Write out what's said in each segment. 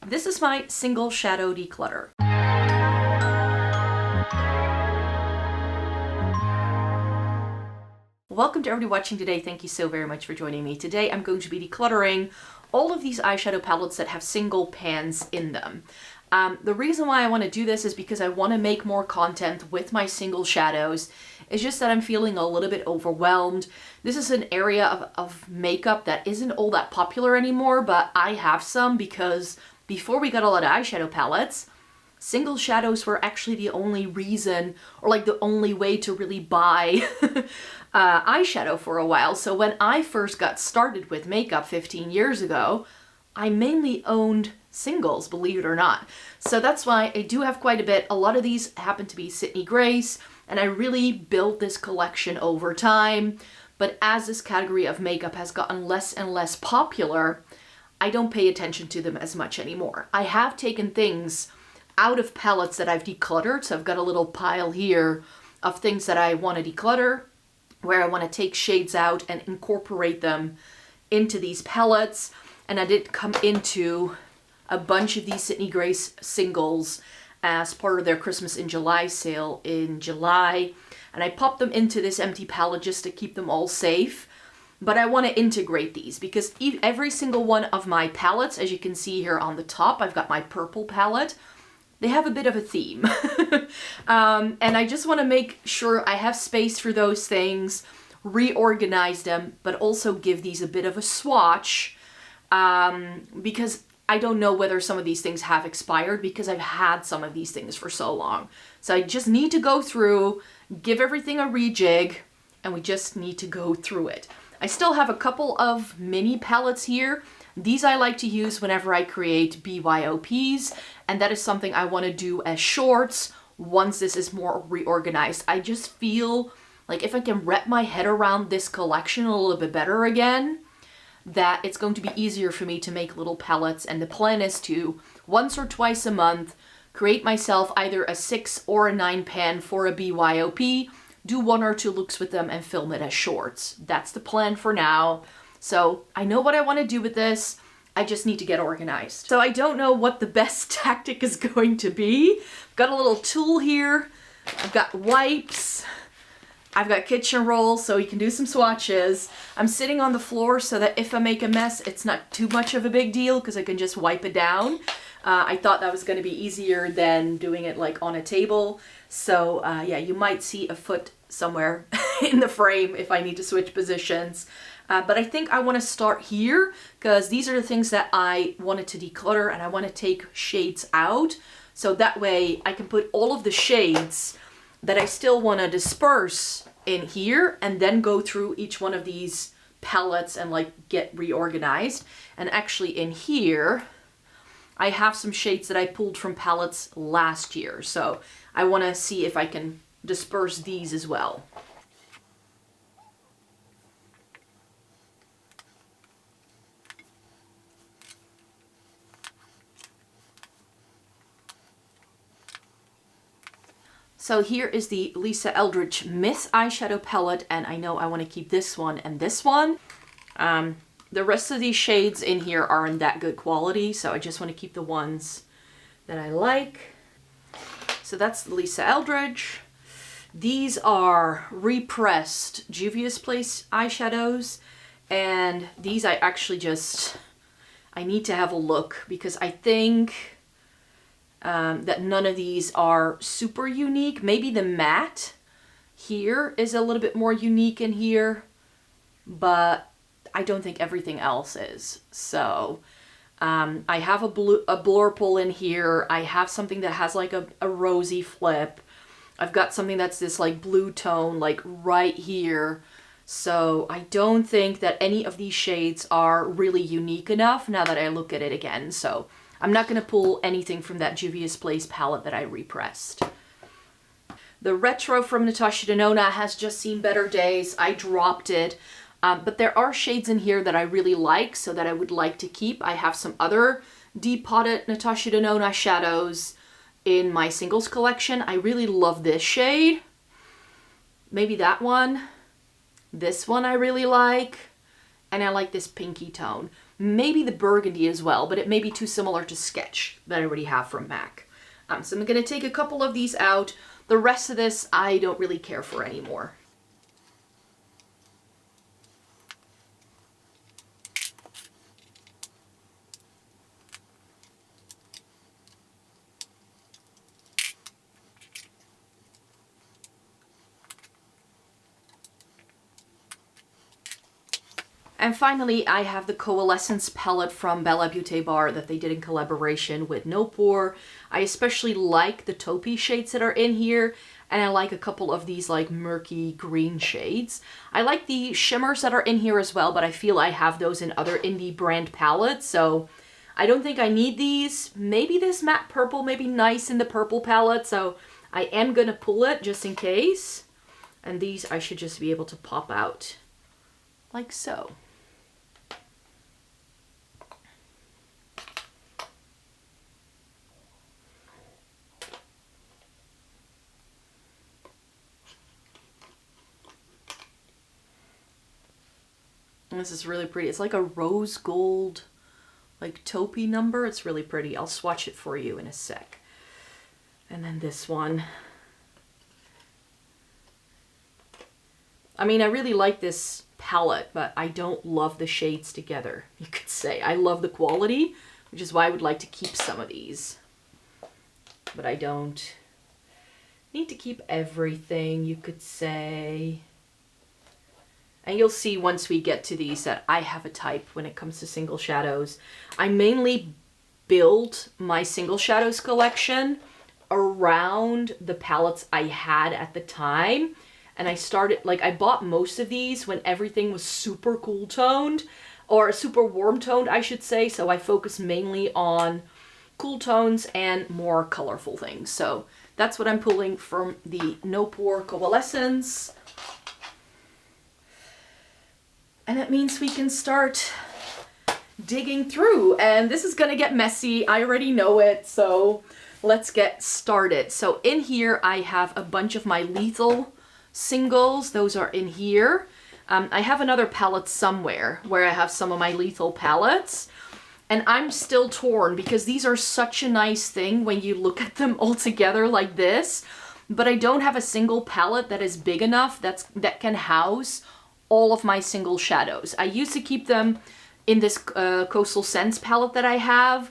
This is my single shadow declutter. Welcome to everybody watching today. Thank you so very much for joining me. Today I'm going to be decluttering all of these eyeshadow palettes that have single pans in them. The reason why I want to do this is because I want to make more content with my single shadows. It's just that I'm feeling a little bit overwhelmed. This is an area of makeup that isn't all that popular anymore, but I have some because before we got a lot of eyeshadow palettes, single shadows were actually the only reason, or like the only way to really buy eyeshadow for a while. So when I first got started with makeup 15 years ago, I mainly owned singles, believe it or not. So that's why I do have quite a bit. A lot of these happen to be Sydney Grace, and I really built this collection over time. But as this category of makeup has gotten less and less popular, I don't pay attention to them as much anymore. I have taken things out of palettes that I've decluttered. So I've got a little pile here of things that I want to declutter, where I want to take shades out and incorporate them into these palettes. And I did come into a bunch of these Sydney Grace singles as part of their Christmas in July sale in July. And I popped them into this empty palette just to keep them all safe. But I want to integrate these because every single one of my palettes, as you can see here on the top, I've got my purple palette. They have a bit of a theme. And I just want to make sure I have space for those things, reorganize them, but also give these a bit of a swatch because I don't know whether some of these things have expired because I've had some of these things for so long. So I just need to go through, give everything a rejig, and we just need to go through it. I still have a couple of mini palettes here. These I like to use whenever I create BYOPs, and that is something I want to do as shorts once this is more reorganized. I just feel like if I can wrap my head around this collection a little bit better again, that it's going to be easier for me to make little palettes. And the plan is to, once or twice a month, create myself either a 6 or a 9 pan for a BYOP, do 1 or 2 looks with them and film it as shorts. That's the plan for now. So I know what I want to do with this. I just need to get organized. So I don't know what the best tactic is going to be. I've got a little tool here. I've got wipes. I've got kitchen rolls so you can do some swatches. I'm sitting on the floor so that if I make a mess, it's not too much of a big deal because I can just wipe it down. I thought that was going to be easier than doing it like on a table. So yeah, you might see a foot somewhere in the frame if I need to switch positions. But I think I want to start here because these are the things that I wanted to declutter and I want to take shades out. So that way I can put all of the shades that I still want to disperse in here and then go through each one of these palettes and like get reorganized. And actually in here, I have some shades that I pulled from palettes last year. So I want to see if I can disperse these as well. So here is the Lisa Eldridge Myth eyeshadow palette, and I know I want to keep this one and this one. The rest of these shades in here aren't that good quality, so I just want to keep the ones that I like. So that's the Lisa Eldridge. These are repressed Juvia's Place eyeshadows, and these I actually I need to have a look because I think that none of these are super unique. Maybe the matte here is a little bit more unique in here, but I don't think everything else is. So I have a blurple in here. I have something that has like a rosy flip. I've got something that's this like blue tone like right here. So I don't think that any of these shades are really unique enough now that I look at it again. So I'm not going to pull anything from that Juvia's Place palette that I repressed. The Retro from Natasha Denona has just seen better days. I dropped it. But there are shades in here that I really like, so that I would like to keep. I have some other depotted Natasha Denona shadows in my singles collection. I really love this shade. Maybe that one. This one I really like. And I like this pinky tone. maybe the burgundy as well, but it may be too similar to Sketch that I already have from MAC. So I'm going to take a couple of these out. The rest of this I don't really care for anymore. And finally, I have the Coalescence palette from Bella Beauté Bar that they did in collaboration with No Pore. I especially like the taupey shades that are in here, and I like a couple of these like murky green shades. I like the shimmers that are in here as well, but I feel I have those in other indie brand palettes, so I don't think I need these. Maybe this matte purple may be nice in the purple palette, so I am gonna pull it just in case. And these I should just be able to pop out like so. This is really pretty. It's like a rose gold, like taupey number. It's really pretty. I'll swatch it for you in a sec. And then this one. I mean, I really like this palette, but I don't love the shades together, you could say. I love the quality, which is why I would like to keep some of these. But I don't need to keep everything, you could say. And you'll see once we get to these that I have a type when it comes to single shadows. I mainly build my single shadows collection around the palettes I had at the time. And I started, like, I bought most of these when everything was super cool toned, or super warm toned, I should say. So I focus mainly on cool tones and more colorful things. So that's what I'm pulling from the No Pore Coalescence. And that means we can start digging through. And this is gonna get messy. I already know it, so let's get started. So in here, I have a bunch of my Lethal singles. Those are in here. I have another palette somewhere where I have some of my Lethal palettes. And I'm still torn because these are such a nice thing when you look at them all together like this. But I don't have a single palette that is big enough that can house all of my single shadows. I used to keep them in this Coastal Scents palette that I have,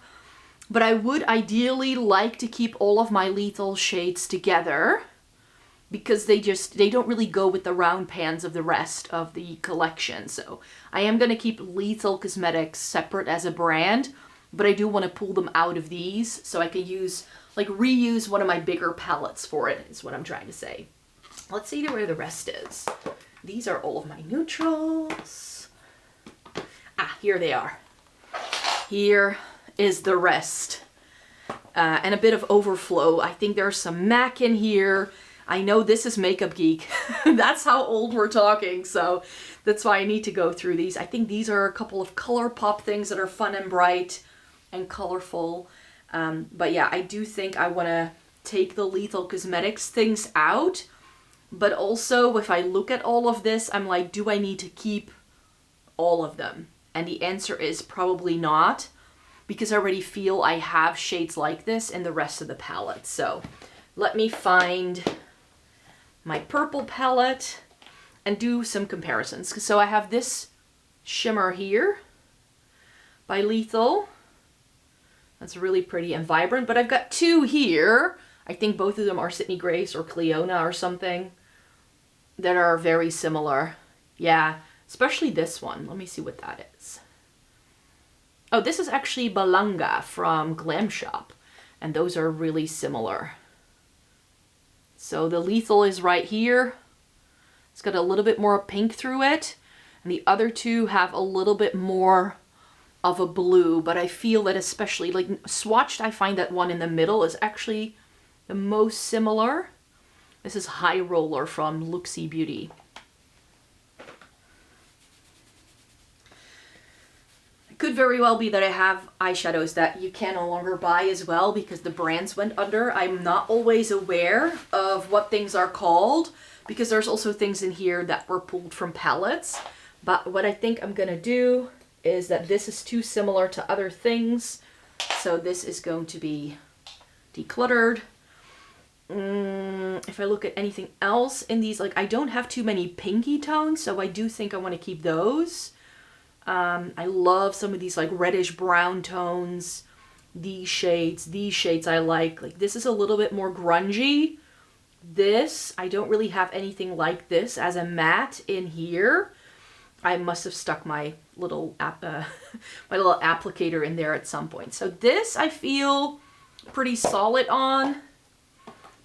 but I would ideally like to keep all of my Lethal shades together because they don't really go with the round pans of the rest of the collection. So I am gonna keep Lethal Cosmetics separate as a brand, but I do wanna pull them out of these so I can reuse one of my bigger palettes for it, is what I'm trying to say. Let's see where the rest is. These are all of my neutrals. Ah, here they are. Here is the rest. And a bit of overflow. I think there's some MAC in here. I know this is Makeup Geek. That's how old we're talking, so that's why I need to go through these. I think these are a couple of ColourPop things that are fun and bright and colorful. But yeah, I do think I want to take the Lethal Cosmetics things out. But also, if I look at all of this, I'm like, do I need to keep all of them? And the answer is probably not, because I already feel I have shades like this in the rest of the palette. So let me find my purple palette and do some comparisons. So I have this shimmer here by Lethal. That's really pretty and vibrant, but I've got two here. I think both of them are Sydney Grace or Cleona or something that are very similar. Yeah, especially this one. Let me see what that is. Oh, this is actually Balanga from Glam Shop, and those are really similar. So the Lethal is right here. It's got a little bit more pink through it, and the other two have a little bit more of a blue, but I feel that especially, like swatched, I find that one in the middle is actually the most similar. This is High Roller from Luxie Beauty. It could very well be that I have eyeshadows that you can no longer buy as well because the brands went under. I'm not always aware of what things are called because there's also things in here that were pulled from palettes. But what I think I'm gonna do is that this is too similar to other things. So this is going to be decluttered. If I look at anything else in these, like I don't have too many pinky tones, so I do think I want to keep those. I love some of these like reddish brown tones. These shades I like this is a little bit more grungy. This, I don't really have anything like this as a matte in here. I must have stuck my little my little applicator in there at some point. So this I feel pretty solid on.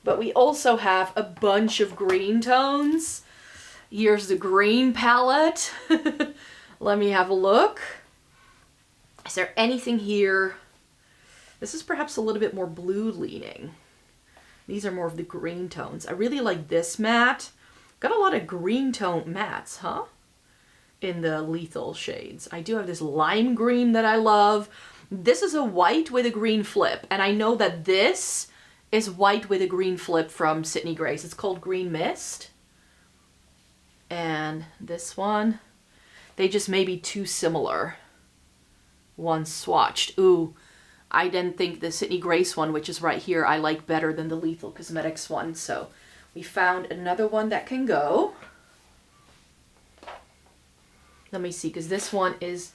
But we also have a bunch of green tones. Here's the green palette. Let me have a look. Is there anything here? This is perhaps a little bit more blue leaning. These are more of the green tones. I really like this matte. Got a lot of green tone mattes, huh? In the lethal shades. I do have this lime green that I love. This is a white with a green flip. And I know that this is white with a green flip from Sydney Grace. It's called Green Mist. And this one, they just may be too similar. One swatched. Ooh, I didn't think the Sydney Grace one, which is right here, I like better than the Lethal Cosmetics one. So we found another one that can go. Let me see, because this one is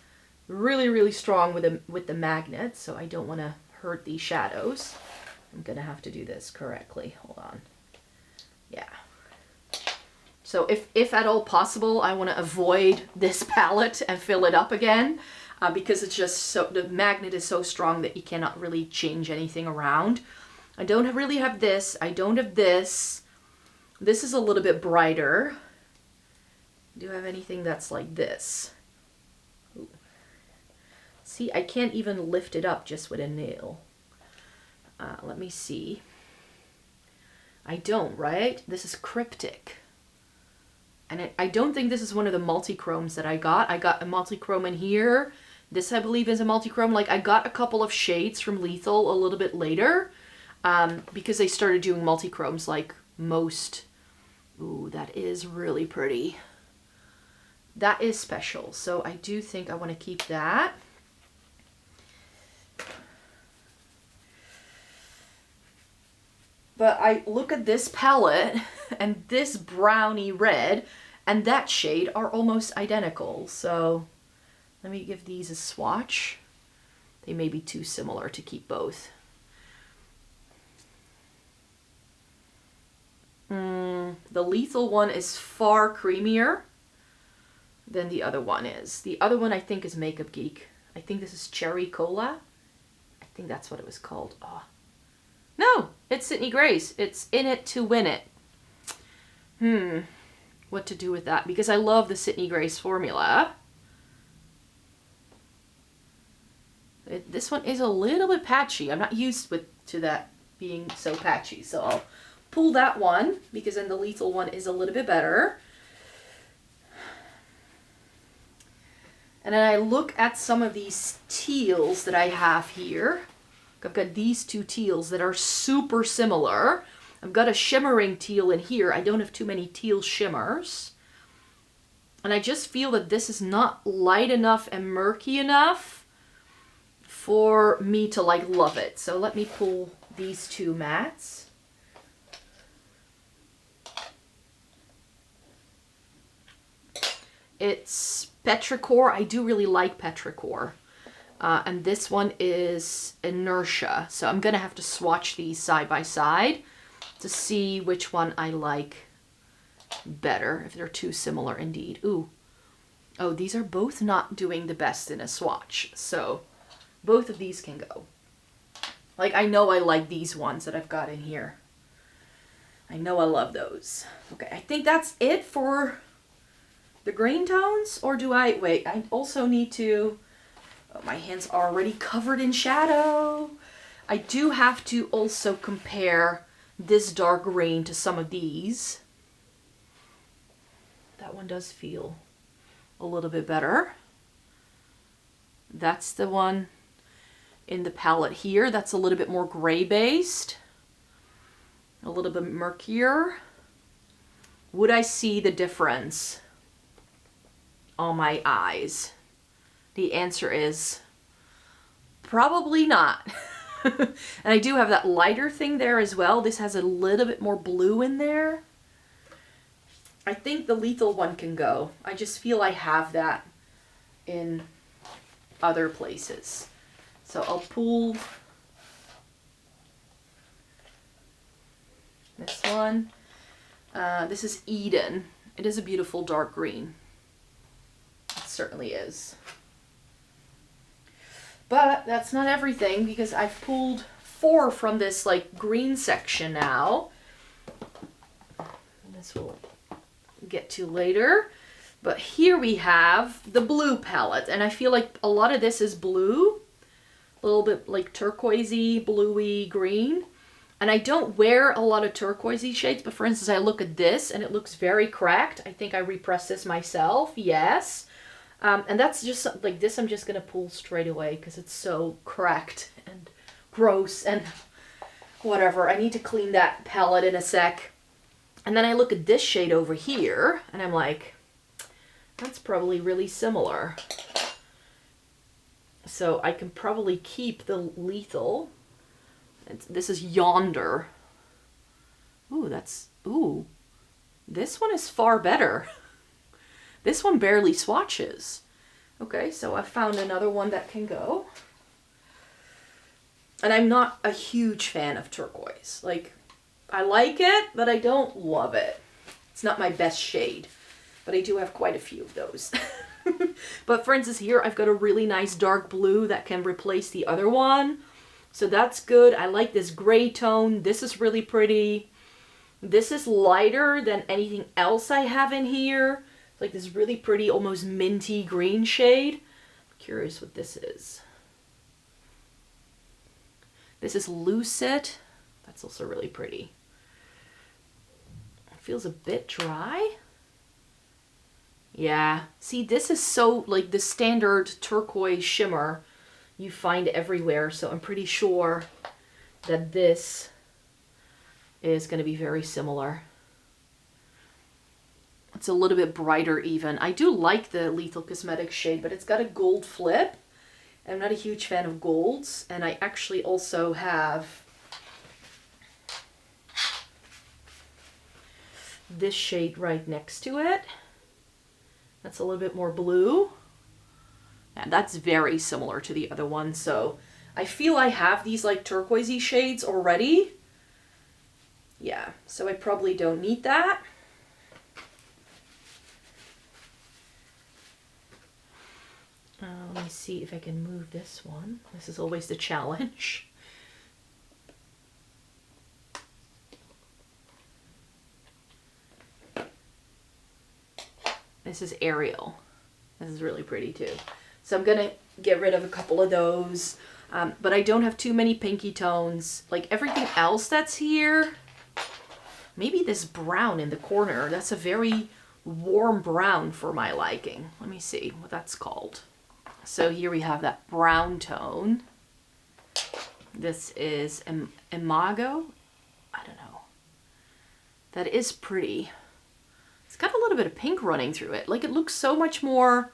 really, really strong with the magnet, so I don't want to hurt these shadows. I'm gonna have to do this correctly. Hold on. Yeah. So if at all possible, I want to avoid this palette and fill it up again because it's just so, the magnet is so strong that you cannot really change anything around. I don't really have this. I don't have this. This is a little bit brighter. Do you have anything that's like this? Ooh. See, I can't even lift it up just with a nail. Let me see. I don't, right? This is Cryptic. And I don't think this is one of the multichromes that I got. I got a multichrome in here. This, I believe, is a multichrome. Like, I got a couple of shades from Lethal a little bit later because they started doing multichromes like most. Ooh, that is really pretty. That is special. So I do think I want to keep that. But I look at this palette and this brownie red and that shade are almost identical. So let me give these a swatch. They may be too similar to keep both. The Lethal one is far creamier than the other one is. The other one I think is Makeup Geek. I think this is Cherry Cola. I think that's what it was called. Oh. No, it's Sydney Grace. It's In It to Win It. What to do with that? Because I love the Sydney Grace formula. This one is a little bit patchy. I'm not used to that being so patchy. So I'll pull that one because then the Lethal one is a little bit better. And then I look at some of these teals that I have here. I've got these two teals that are super similar. I've got a shimmering teal in here. I don't have too many teal shimmers. And I just feel that this is not light enough and murky enough for me to like love it. So let me pull these two mattes. It's Petrichor. I do really like Petrichor. And this one is Inertia. So I'm going to have to swatch these side by side to see which one I like better, if they're too similar indeed. Ooh. Oh, these are both not doing the best in a swatch. So both of these can go. Like, I know I like these ones that I've got in here. I know I love those. Okay, I think that's it for the green tones. Or do I... Wait, I also need to... Oh, my hands are already covered in shadow. I do have to also compare this dark green to some of these. That one does feel a little bit better. That's the one in the palette here. That's a little bit more gray based. A little bit murkier. Would I see the difference on my eyes? The answer is probably not. And I do have that lighter thing there as well. This has a little bit more blue in there. I think the lethal one can go. I just feel I have that in other places. So I'll pull this one. This is Eden. It is a beautiful dark green. It certainly is. But that's not everything, because I've pulled 4 from this like green section now. This we'll get to later. But here we have the blue palette, and I feel like a lot of this is blue. A little bit like turquoisey, bluey green. And I don't wear a lot of turquoisey shades, but for instance, I look at this and it looks very cracked. I think I repressed this myself, yes. And that's just like this, I'm just going to pull straight away because it's so cracked and gross and whatever. I need to clean that palette in a sec. And then I look at this shade over here and I'm like, that's probably really similar. So I can probably keep the lethal. This is Yonder. Ooh, this one is far better. This one barely swatches. Okay, so I found another one that can go. And I'm not a huge fan of turquoise. Like, I like it, but I don't love it. It's not my best shade, but I do have quite a few of those. But for instance, here I've got a really nice dark blue that can replace the other one. So that's good. I like this gray tone. This is really pretty. This is lighter than anything else I have in here. It's like this really pretty, almost minty green shade. I'm curious what this is. This is Lucid. That's also really pretty. It feels a bit dry. Yeah. See, this is so like the standard turquoise shimmer you find everywhere. So I'm pretty sure that this is going to be very similar. It's a little bit brighter even. I do like the Lethal Cosmetics shade, but it's got a gold flip. I'm not a huge fan of golds. And I actually also have this shade right next to it. That's a little bit more blue. And that's very similar to the other one. So I feel I have these like turquoisey shades already. Yeah, so I probably don't need that. Let me see if I can move this one. This is always the challenge. This is Ariel. This is really pretty too. So I'm gonna get rid of a couple of those, but I don't have too many pinky tones. Like everything else that's here, maybe this brown in the corner, that's a very warm brown for my liking. Let me see what that's called. So here we have that brown tone. This is Imago. I don't know. That is pretty. It's got a little bit of pink running through it. Like it looks so much more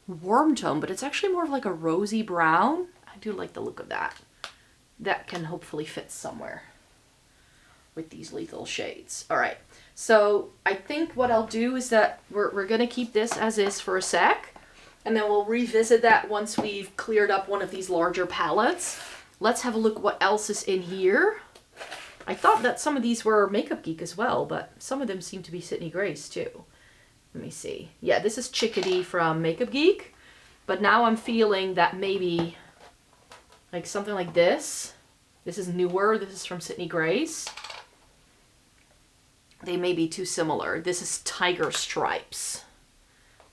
warm tone, but it's actually more of like a rosy brown. I do like the look of that. That can hopefully fit somewhere with these lethal shades. All right, so I think what I'll do is that we're gonna keep this as is for a sec, and then we'll revisit that once we've cleared up one of these larger palettes. Let's have a look what else is in here. I thought that some of these were Makeup Geek as well, but some of them seem to be Sydney Grace too. Let me see. Yeah, this is Chickadee from Makeup Geek, but now I'm feeling that maybe like something like this. This is newer. This is from Sydney Grace. They may be too similar. This is Tiger Stripes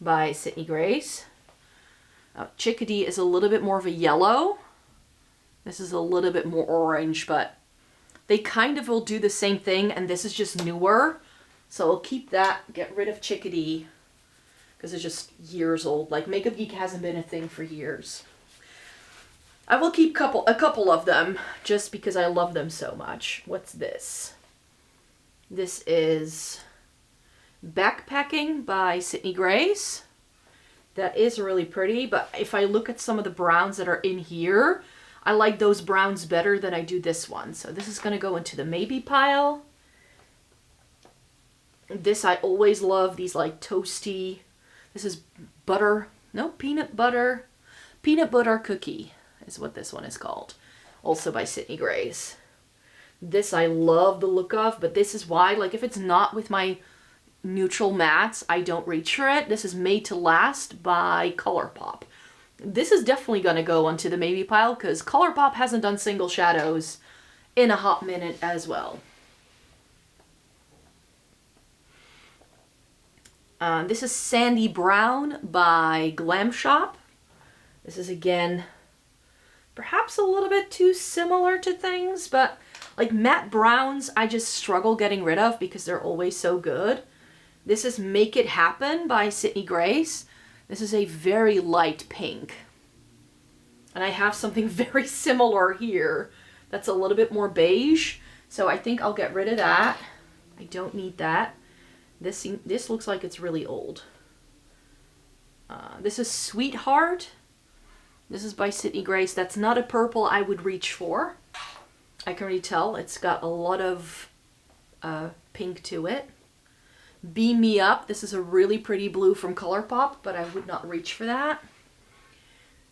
by Sydney Grace. Chickadee is a little bit more of a yellow. This is a little bit more orange, but they kind of will do the same thing, and this is just newer. So I'll keep that, get rid of Chickadee, because it's just years old. Like Makeup Geek hasn't been a thing for years. I will keep a couple of them, just because I love them so much. What's this? This is Backpacking by Sydney Grace. That is really pretty, but if I look at some of the browns that are in here, I like those browns better than I do this one. So this is going to go into the maybe pile. This I always love, these like toasty, this is butter, no, peanut butter cookie is what this one is called. Also by Sydney Grace. This I love the look of, but this is why, like if it's not with my neutral mattes, I don't reach for it. This is Made to Last by ColourPop. This is definitely going to go onto the maybe pile because ColourPop hasn't done single shadows in a hot minute as well. This is Sandy Brown by Glam Shop. This is again, perhaps a little bit too similar to things, but like matte browns, I just struggle getting rid of because they're always so good. This is Make It Happen by Sydney Grace. This is a very light pink. And I have something very similar here that's a little bit more beige. So I think I'll get rid of that. I don't need that. This looks like it's really old. This is Sweetheart. This is by Sydney Grace. That's not a purple I would reach for. I can already tell it's got a lot of pink to it. Beam Me Up. This is a really pretty blue from ColourPop, but I would not reach for that.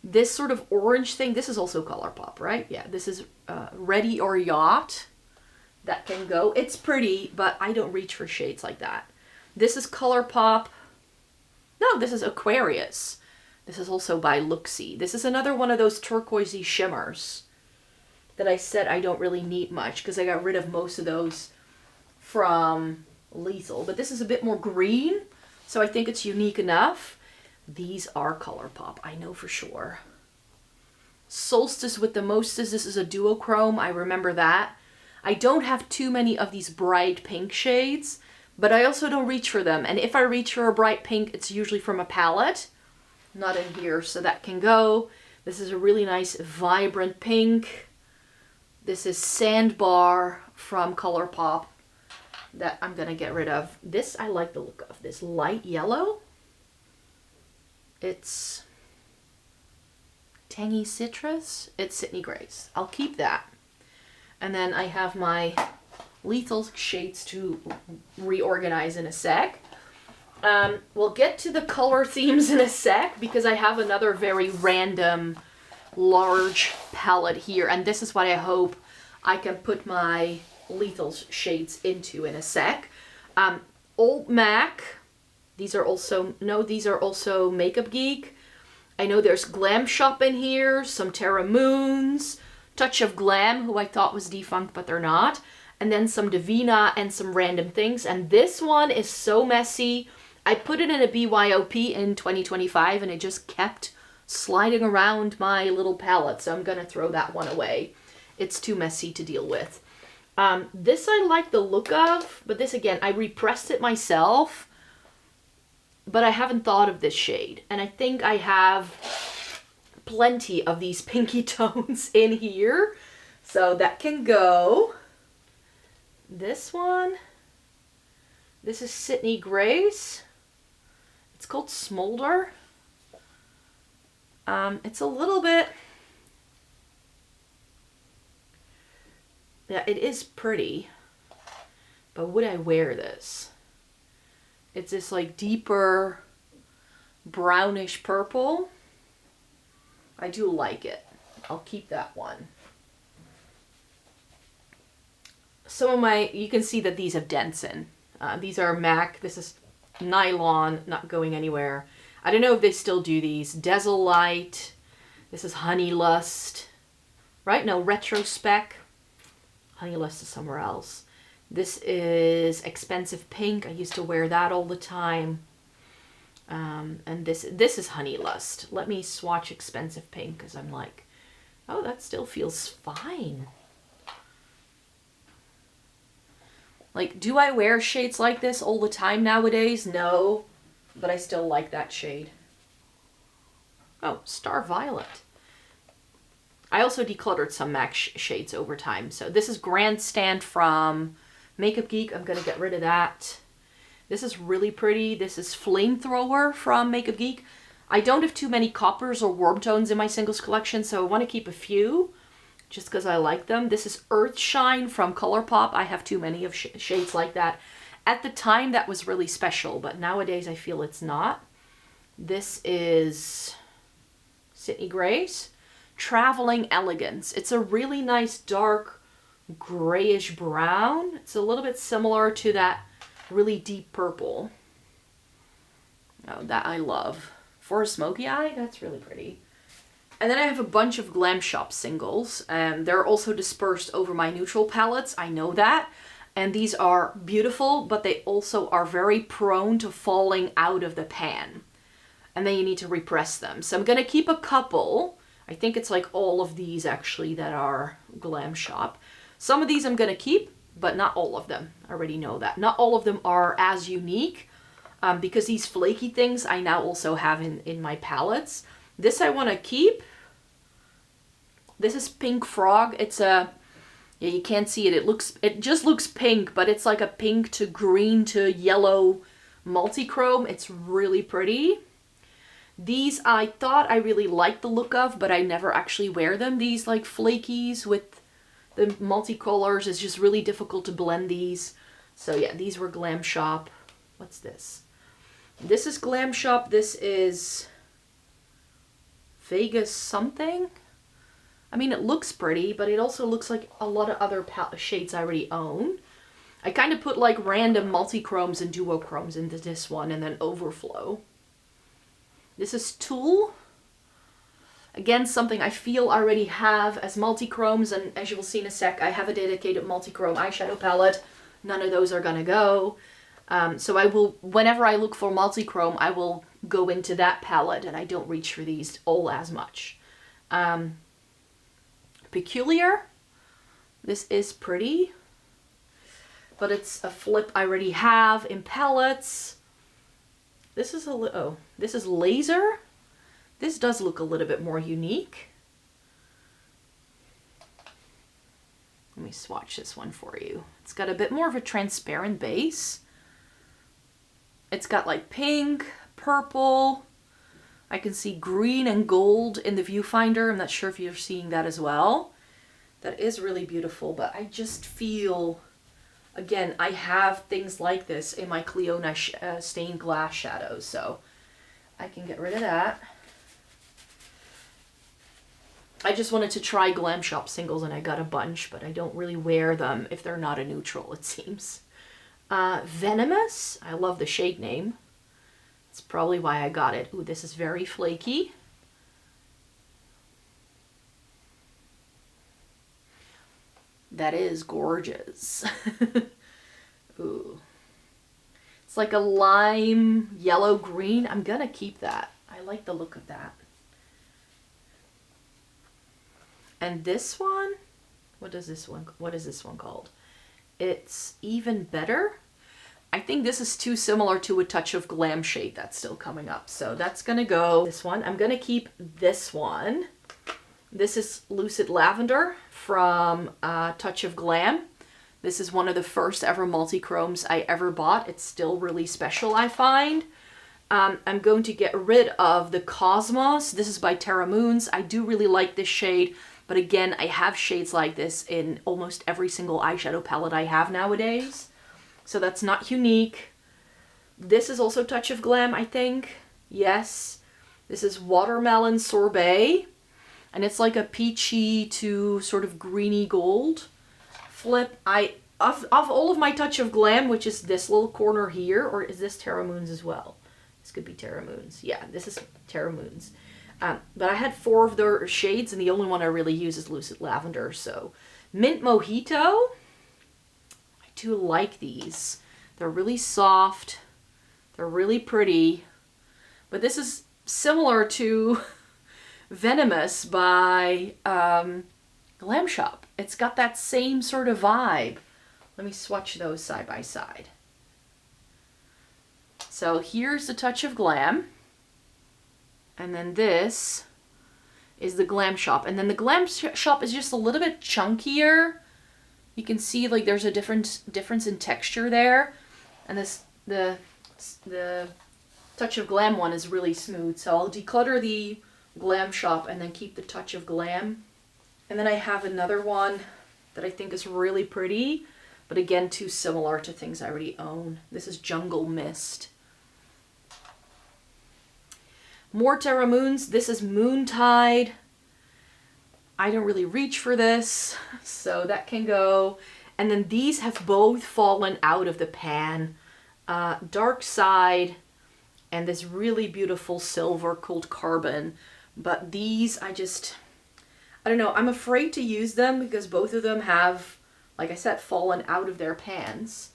This sort of orange thing, this is also ColourPop, right? Yeah, this is Ready or Yacht. That can go. It's pretty, but I don't reach for shades like that. This is ColourPop. No, this is Aquarius. This is also by Looksy. This is another one of those turquoisey shimmers that I said I don't really need much because I got rid of most of those from Lethal. But this is a bit more green, so I think it's unique enough. These are ColourPop, I know for sure. Solstice with the Mostess. This is a duochrome. I remember that. I don't have too many of these bright pink shades, but I also don't reach for them. And if I reach for a bright pink, it's usually from a palette, not in here, so that can go. This is a really nice vibrant pink. This is Sandbar from ColourPop that I'm gonna get rid of. This I like the look of. This light yellow. It's Tangy Citrus. It's Sydney Grace. I'll keep that. And then I have my Lethal shades to reorganize in a sec. We'll get to the color themes in a sec because I have another very random large palette here, and this is what I hope I can put my Lethal shades into in a sec. Old Mac, these are also Makeup Geek. I know there's Glam Shop in here, some Terra Moons, Touch of Glam, who I thought was defunct, but they're not. And then some Divina and some random things. And this one is so messy. I put it in a BYOP in 2025 and it just kept sliding around my little palette. So I'm going to throw that one away. It's too messy to deal with. This I like the look of, but this again, I repressed it myself. But I haven't thought of this shade. And I think I have plenty of these pinky tones in here, so that can go. This one, this is Sydney Grace. It's called Smolder. It's a little bit, yeah, it is pretty, but would I wear this? It's this like deeper brownish purple. I do like it. I'll keep that one. Some of my, you can see that these have dents in. These are MAC. This is nylon, not going anywhere. I don't know if they still do these. Dazzle Light. This is Honey Lust. Right? No, Retrospec. Honey Lust is somewhere else. This is Expensive Pink. I used to wear that all the time. And this is Honey Lust. Let me swatch Expensive Pink because I'm like, oh, that still feels fine. Like, do I wear shades like this all the time nowadays? No, but I still like that shade. Oh, Star Violet. I also decluttered some MAC shades over time. So this is Grandstand from Makeup Geek. I'm going to get rid of that. This is really pretty. This is Flamethrower from Makeup Geek. I don't have too many coppers or warm tones in my singles collection, so I want to keep a few just because I like them. This is Earth Shine from ColourPop. I have too many of shades like that. At the time, that was really special, but nowadays I feel it's not. This is Sydney Grace, Traveling Elegance. It's a really nice dark grayish brown. It's a little bit similar to that really deep purple. Oh, that I love. For a smoky eye, that's really pretty. And then I have a bunch of Glam Shop singles. They're also dispersed over my neutral palettes. I know that. And these are beautiful, but they also are very prone to falling out of the pan. And then you need to repress them. So I'm going to keep a couple. I think it's like all of these actually that are Glam Shop. Some of these I'm going to keep, but not all of them. I already know that. Not all of them are as unique because these flaky things I now also have in my palettes. This I want to keep. This is Pink Frog. It's a... Yeah, you can't see it. It just looks pink, but it's like a pink to green to yellow multi-chrome. It's really pretty. These I thought I really liked the look of, but I never actually wear them. These like flakies with the multicolors. It's just really difficult to blend these. So yeah, these were Glam Shop. What's this? This is Glam Shop. This is Vegas something. I mean, it looks pretty, but it also looks like a lot of other shades I already own. I kind of put like random multi-chromes and duochromes into this one and then overflow. This is Tulle. Again, something I feel I already have as multi-chromes, and as you will see in a sec, I have a dedicated multi-chrome eyeshadow palette. None of those are gonna go. So I will, whenever I look for multi-chrome, I will go into that palette, and I don't reach for these all as much. Peculiar. This is pretty, but it's a flip I already have in palettes. This is this is Laser. This does look a little bit more unique. Let me swatch this one for you. It's got a bit more of a transparent base. It's got like pink, purple. I can see green and gold in the viewfinder. I'm not sure if you're seeing that as well. That is really beautiful, but I just feel, again, I have things like this in my Cliona stained glass shadows, so I can get rid of that. I just wanted to try Glam Shop singles, and I got a bunch, but I don't really wear them if they're not a neutral, it seems. Venomous. I love the shade name. That's probably why I got it. Ooh, this is very flaky. That is gorgeous. Ooh. It's like a lime yellow green. I'm gonna keep that. I like the look of that. And this one, what is this one called? It's Even Better. I think this is too similar to a touch of glam shade that's still coming up. So that's gonna go this one. I'm gonna keep this one. This is Lucid Lavender from Touch of Glam. This is one of the first ever multi-chromes I ever bought. It's still really special, I find. I'm going to get rid of the Cosmos. This is by Terra Moons. I do really like this shade, but again, I have shades like this in almost every single eyeshadow palette I have nowadays. So that's not unique. This is also Touch of Glam, I think. Yes. This is Watermelon Sorbet. And it's like a peachy to sort of greeny gold flip. Of all of my Touch of Glam, which is this little corner here, or is this Terra Moons as well? This could be Terra Moons. Yeah, this is Terra Moons. But I had 4 of their shades, and the only one I really use is Lucid Lavender. So Mint Mojito. I do like these. They're really soft. They're really pretty. But this is similar to Venomous by Glam Shop. It's got that same sort of vibe. Let me swatch those side by side. So here's the Touch of Glam. And then this is the Glam Shop. And then the Glam Shop is just a little bit chunkier. You can see like there's a difference in texture there. And the Touch of Glam one is really smooth, so I'll declutter the Glam Shop and then keep the Touch of Glam. And then I have another one that I think is really pretty, but again, too similar to things I already own. This is Jungle Mist. More Terra Moons. This is Moontide. I don't really reach for this, so that can go. And then these have both fallen out of the pan. Dark Side and this really beautiful silver called Carbon. But these, I don't know, I'm afraid to use them because both of them have, like I said, fallen out of their pans.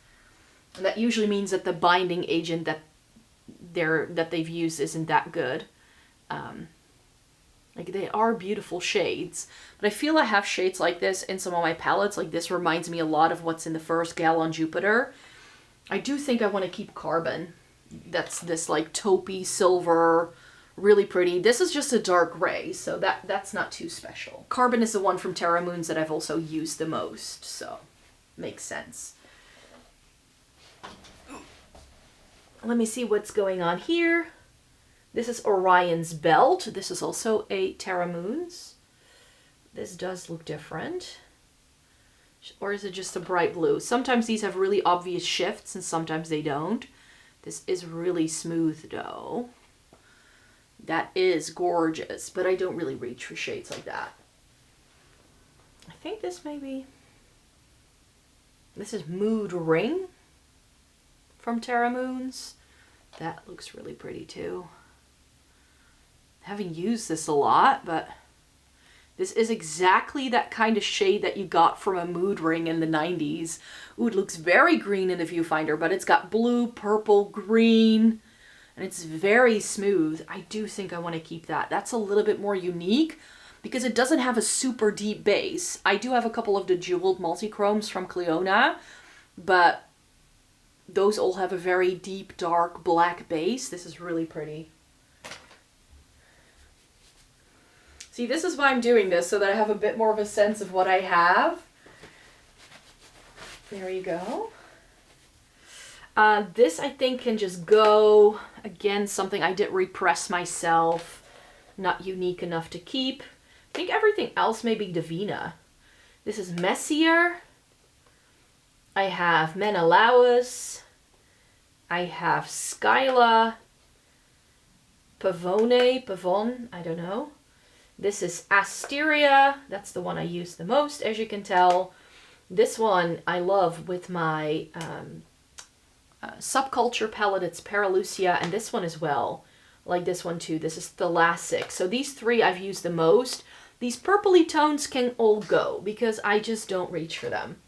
And that usually means that the binding agent that they've used isn't that good. Like, they are beautiful shades, but I feel I have shades like this in some of my palettes. Like, this reminds me a lot of what's in the first Gal on Jupiter. I do think I want to keep Carbon. That's this like taupey silver, really pretty. This is just a dark gray, so that's not too special. Carbon is the one from Terra Moons that I've also used the most, so makes sense. Let me see what's going on here. This is Orion's Belt. This is also a Terra Moons. This does look different. Or is it just a bright blue? Sometimes these have really obvious shifts and sometimes they don't. This is really smooth though. That is gorgeous, but I don't really reach for shades like that. I think this is Mood Ring from Terra Moons. That looks really pretty too. I haven't used this a lot, but this is exactly that kind of shade that you got from a mood ring in the 90s. Ooh, it looks very green in the viewfinder, but it's got blue, purple, green, and it's very smooth. I do think I want to keep that. That's a little bit more unique because it doesn't have a super deep base. I do have a couple of the jeweled multichromes from Cliona, but those all have a very deep, dark black base. This is really pretty. See, this is why I'm doing this, so that I have a bit more of a sense of what I have. There you go. This, I think, can just go. Again, something I did repress myself. Not unique enough to keep. I think everything else may be Divina. This is Messier. I have Menelaus. I have Skyla. Pavone, I don't know. This is Asteria. That's the one I use the most, as you can tell. This one I love with my Subculture palette. It's Paralucia, and this one as well. I like this one too. This is Thalassic. So these three I've used the most. These purpley tones can all go because I just don't reach for them.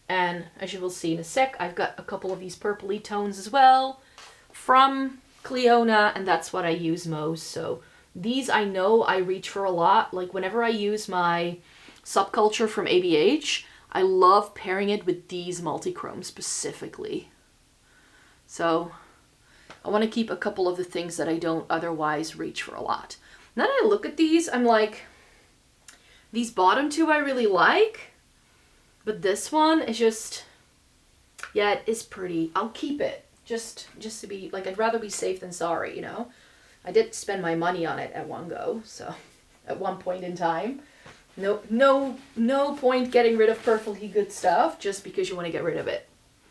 And as you will see in a sec, I've got a couple of these purpley tones as well from Cliona, and that's what I use most. So these I know I reach for a lot. Like whenever I use my Subculture from ABH, I love pairing it with these multichromes specifically. So I want to keep a couple of the things that I don't otherwise reach for a lot. Now that I look at these, I'm like, these bottom two I really like, but this one is just, yeah, it is pretty. I'll keep it just to be, like, I'd rather be safe than sorry, you know? I did spend my money on it at one go, so at one point in time. No point getting rid of perfectly good stuff just because you want to get rid of it.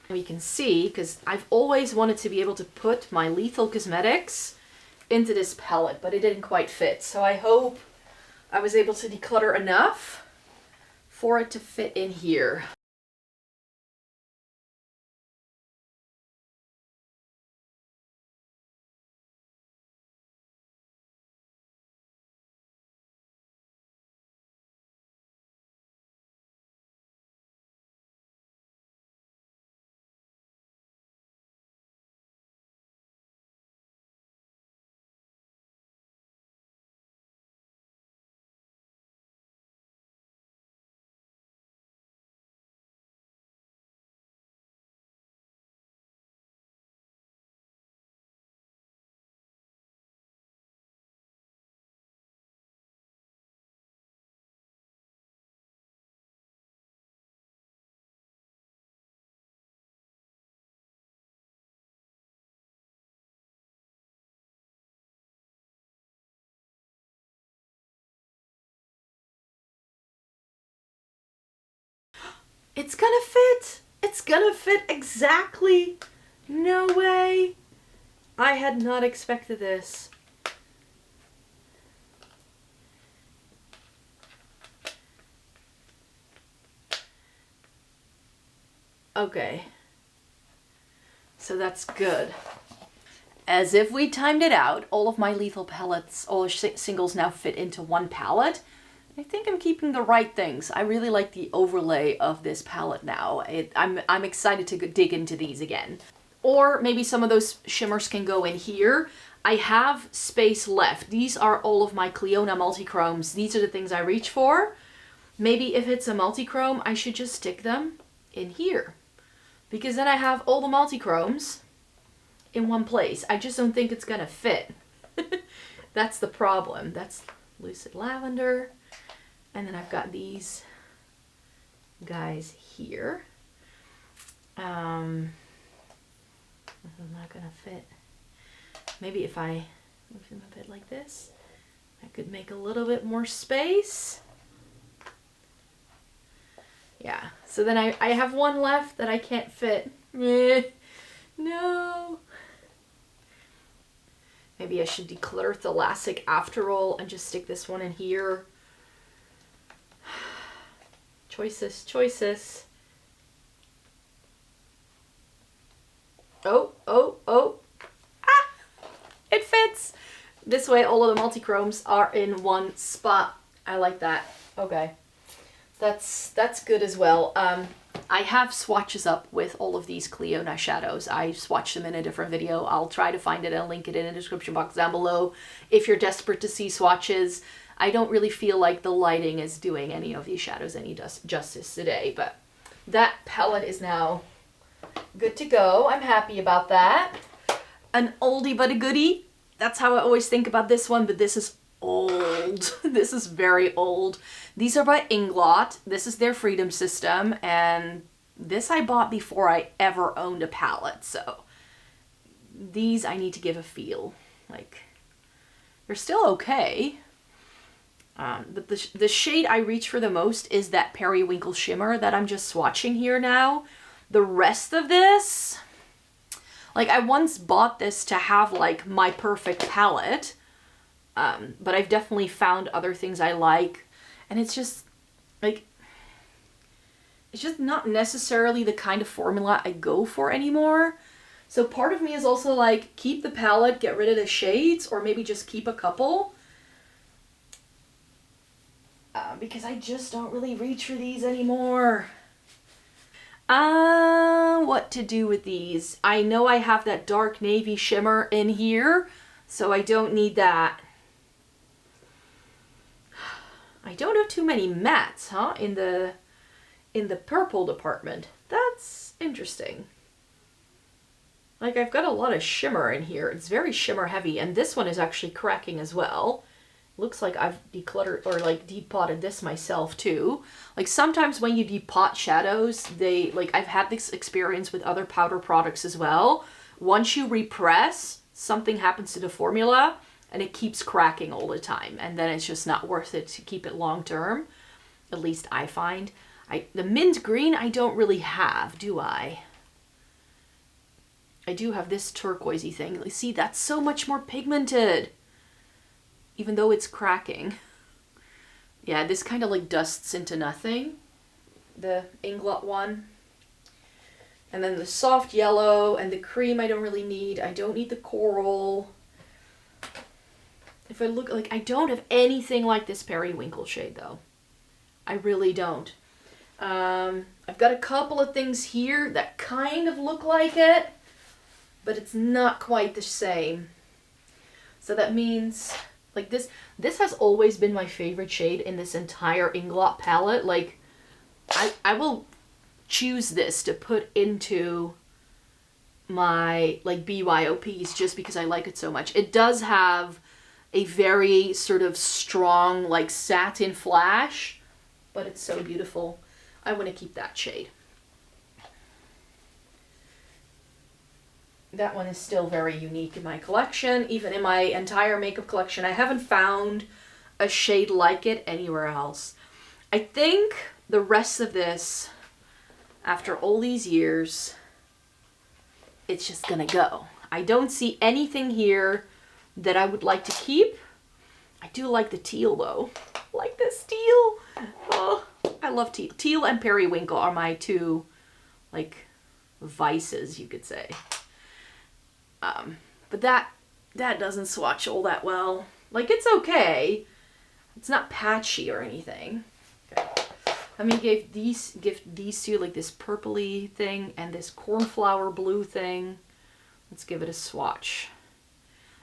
And you can see, because I've always wanted to be able to put my Lethal Cosmetics into this palette, but it didn't quite fit. So I hope I was able to declutter enough for it to fit in here. It's gonna fit. It's gonna fit exactly. No way. I had not expected this. Okay. So that's good. As if we timed it out, all of my lethal palettes, all singles now fit into one palette. I think I'm keeping the right things. I really like the overlay of this palette now. I'm excited to dig into these again. Or maybe some of those shimmers can go in here. I have space left. These are all of my Cliona Multichromes. These are the things I reach for. Maybe if it's a multichrome, I should just stick them in here. Because then I have all the multichromes in one place. I just don't think it's gonna fit. That's the problem. That's Lucid Lavender. And then I've got these guys here. I'm not gonna fit. Maybe if I move them a bit like this, I could make a little bit more space. Yeah, so then I have one left that I can't fit. No. Maybe I should declutter Thalassic after all and just stick this one in here. Choices, choices. Oh. Ah! It fits! This way all of the multichromes are in one spot. I like that. Okay. That's good as well. I have swatches up with all of these Cliona shadows. I swatched them in a different video. I'll try to find it and link it in the description box down below if you're desperate to see swatches. I don't really feel like the lighting is doing any of these shadows any justice today, but that palette is now good to go. I'm happy about that. An oldie but a goodie. That's how I always think about this one, but this is old. This is very old. These are by Inglot. This is their Freedom System, and this I bought before I ever owned a palette, so these I need to give a feel. Like, they're still okay. But the shade I reach for the most is that Periwinkle Shimmer that I'm just swatching here now. The rest of this, like, I once bought this to have like my perfect palette, but I've definitely found other things I like, and it's just like, it's just not necessarily the kind of formula I go for anymore. So part of me is also like, keep the palette, get rid of the shades, or maybe just keep a couple. Because I just don't really reach for these anymore. What to do with these? I know I have that dark navy shimmer in here, so I don't need that. I don't have too many mattes, huh? In the purple department. That's interesting. Like, I've got a lot of shimmer in here. It's very shimmer heavy, and this one is actually cracking as well. Looks like I've decluttered or like depotted this myself too. Like, sometimes when you depot shadows, they, like, I've had this experience with other powder products as well. Once you repress, something happens to the formula and it keeps cracking all the time, and then it's just not worth it to keep it long term. At least I find. The mint green I don't really have, do I? I do have this turquoisey thing. See, that's so much more pigmented, even though it's cracking. Yeah, this kind of like dusts into nothing, the Inglot one. And then the soft yellow and the cream I don't really need. I don't need the coral. If I look, like, I don't have anything like this Periwinkle shade though. I really don't. I've got a couple of things here that kind of look like it, but it's not quite the same. So that means, like, this has always been my favorite shade in this entire Inglot palette. Like, I will choose this to put into my, like, BYOPs just because I like it so much. It does have a very sort of strong, like, satin flash, but it's so beautiful. I want to keep that shade. That one is still very unique in my collection. Even in my entire makeup collection, I haven't found a shade like it anywhere else. I think the rest of this after all these years, it's just gonna go. I don't see anything here that I would like to keep. I do like the teal though. Like this teal. Oh, I love teal. Teal and periwinkle are my two, like, vices, you could say. But that doesn't swatch all that well. Like, it's okay. It's not patchy or anything. Okay. Let me give these two like this purpley thing and this cornflower blue thing. Let's give it a swatch.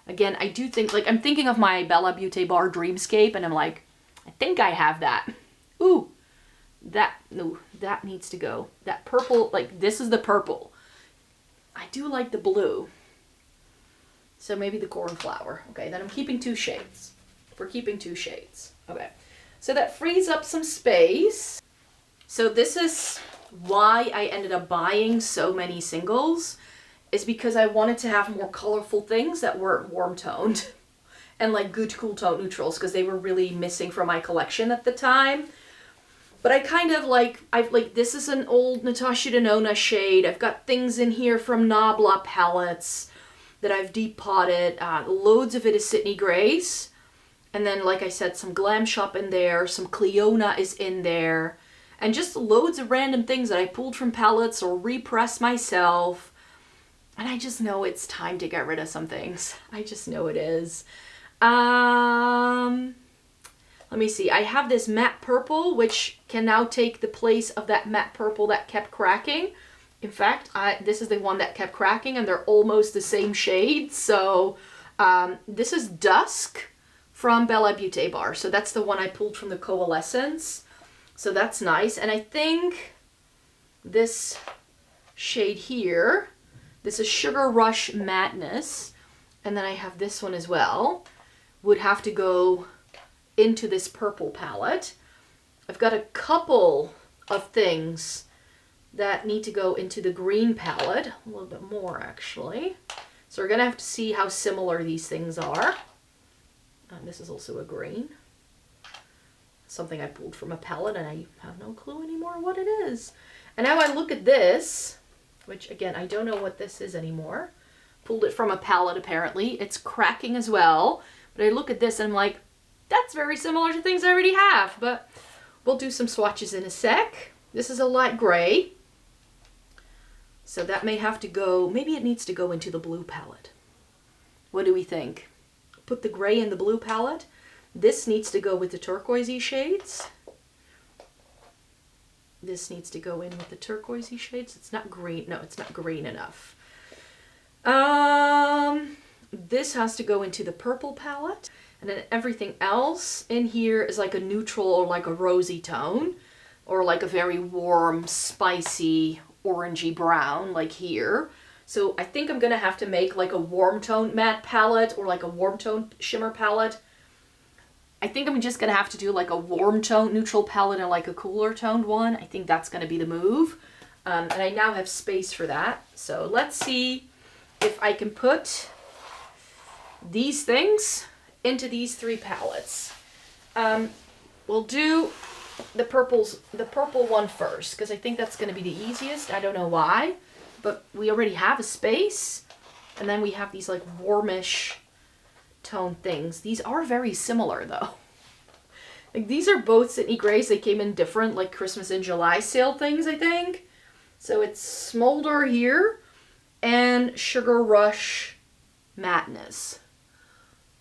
Again, I do think, like, I'm thinking of my Bella Beauté Bar Dreamscape, and I'm like, I think I have that. Ooh, no, that needs to go. That purple, like, this is the purple. I do like the blue. So maybe the cornflower. Okay, then I'm keeping 2 shades. We're keeping 2 shades. Okay, so that frees up some space. So this is why I ended up buying so many singles, is because I wanted to have more colorful things that weren't warm toned and like good cool tone neutrals, because they were really missing from my collection at the time. But I kind of like, this is an old Natasha Denona shade. I've got things in here from Nabla palettes that I've depotted. Loads of it is Sydney Grace. And then, like I said, some Glam Shop in there, some Cleona is in there, and just loads of random things that I pulled from palettes or repressed myself. And I just know it's time to get rid of some things. I just know it is. Let me see. I have this matte purple, which can now take the place of that matte purple that kept cracking. In fact, this is the one that kept cracking, and they're almost the same shade. So this is Dusk from Bella Beauté Bar. So that's the one I pulled from the Coalescence. So that's nice. And I think this shade here, this is Sugar Rush Madness, and then I have this one as well, would have to go into this purple palette. I've got a couple of things that need to go into the green palette, a little bit more actually. So we're gonna have to see how similar these things are. This is also a green. Something I pulled from a palette and I have no clue anymore what it is. And now I look at this, which again, I don't know what this is anymore. Pulled it from a palette apparently. It's cracking as well. But I look at this and I'm like, that's very similar to things I already have. But we'll do some swatches in a sec. This is a light gray. So that may have to go, maybe it needs to go into the blue palette. What do we think? Put the gray in the blue palette. This needs to go with the turquoisey shades. This needs to go in with the turquoisey shades. It's not green. No, it's not green enough. This has to go into the purple palette. And then everything else in here is like a neutral or like a rosy tone. Or like a very warm, spicy, orangey brown, like here. So I think I'm going to have to make like a warm tone matte palette or like a warm tone shimmer palette. I think I'm just going to have to do like a warm tone neutral palette and like a cooler toned one. I think that's going to be the move. And I now have space for that. So let's see if I can put these things into these 3 palettes. We'll do the purple one first, because I think that's going to be the easiest. I don't know why, but we already have a space. And then we have these like warmish tone things. These are very similar though. Like these are both Sydney Grace. They came in different like Christmas in July sale things, I think. So it's Smolder here and Sugar Rush Madness.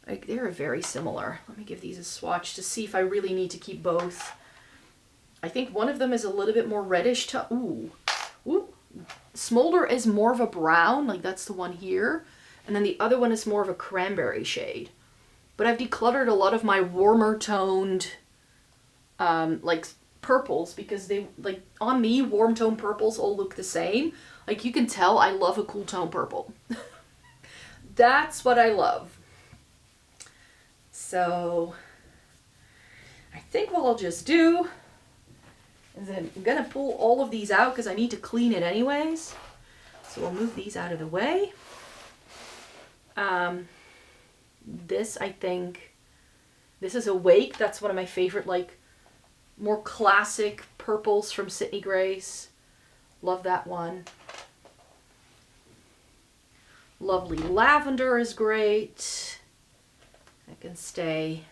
Like they're very similar. Let me give these a swatch to see if I really need to keep both. I think one of them is a little bit more reddish to, ooh. Smolder is more of a brown, like that's the one here. And then the other one is more of a cranberry shade. But I've decluttered a lot of my warmer toned, like purples, because they, like on me, warm tone purples all look the same. Like you can tell I love a cool tone purple. That's what I love. So I think what I'll just do is I'm gonna pull all of these out because I need to clean it anyways. So we'll move these out of the way. This, I think, this is Awake. That's one of my favorite, like, more classic purples from Sydney Grace. Love that one. Lovely Lavender is great. I can stay.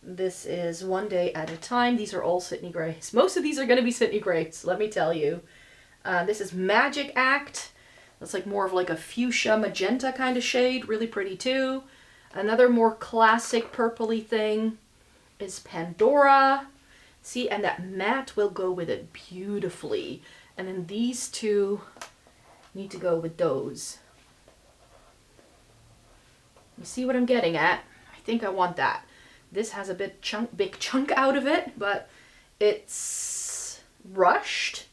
This is One Day at a Time. These are all Sydney Grays. Most of these are going to be Sydney Grays, let me tell you. This is Magic Act. That's like more of like a fuchsia magenta kind of shade. Really pretty too. Another more classic purpley thing is Pandora. See, and that matte will go with it beautifully. And then these two need to go with those. You see what I'm getting at? I think I want that. This has a big chunk out of it, but it's Rushed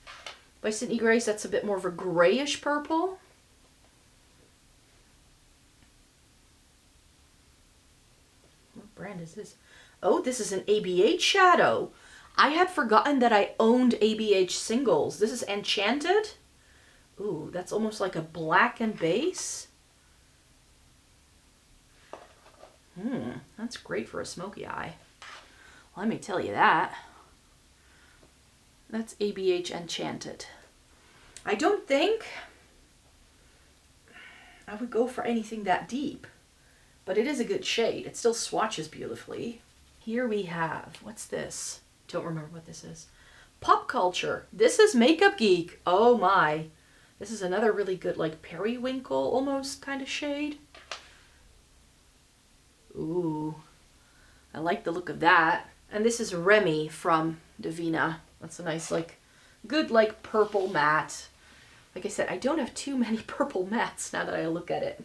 by Sydney Grace. That's a bit more of a grayish purple. What brand is this? Oh, this is an ABH shadow. I had forgotten that I owned ABH singles. This is Enchanted. Ooh, that's almost like a black and base. That's great for a smoky eye. Let me tell you that. That's ABH Enchanted. I don't think I would go for anything that deep, but it is a good shade. It still swatches beautifully. Here we have, what's this? Don't remember what this is. Pop Culture. This is Makeup Geek. Oh my. This is another really good like periwinkle almost kind of shade. Ooh, I like the look of that. And this is Remy from Divina. That's a nice, like, good, like, purple matte. Like I said, I don't have too many purple mattes now that I look at it.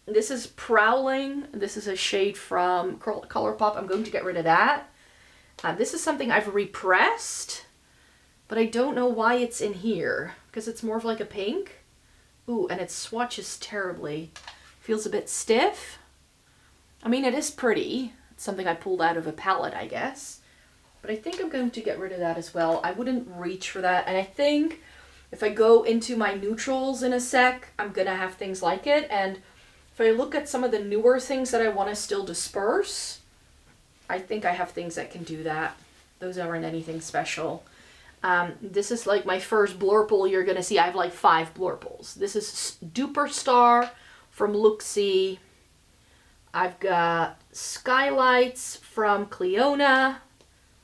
This is Prowling. This is a shade from ColourPop. I'm going to get rid of that. This is something I've repressed, but I don't know why it's in here, because it's more of like a pink. Ooh, and it swatches terribly. Feels a bit stiff. I mean, it is pretty. It's something I pulled out of a palette, I guess. But I think I'm going to get rid of that as well. I wouldn't reach for that. And I think if I go into my neutrals in a sec, I'm going to have things like it. And if I look at some of the newer things that I want to still disperse, I think I have things that can do that. Those aren't anything special. This is like my first blurple you're going to see. I have like 5 blurples. This is Duper Star from Luxie. I've got Skylights from Cleona.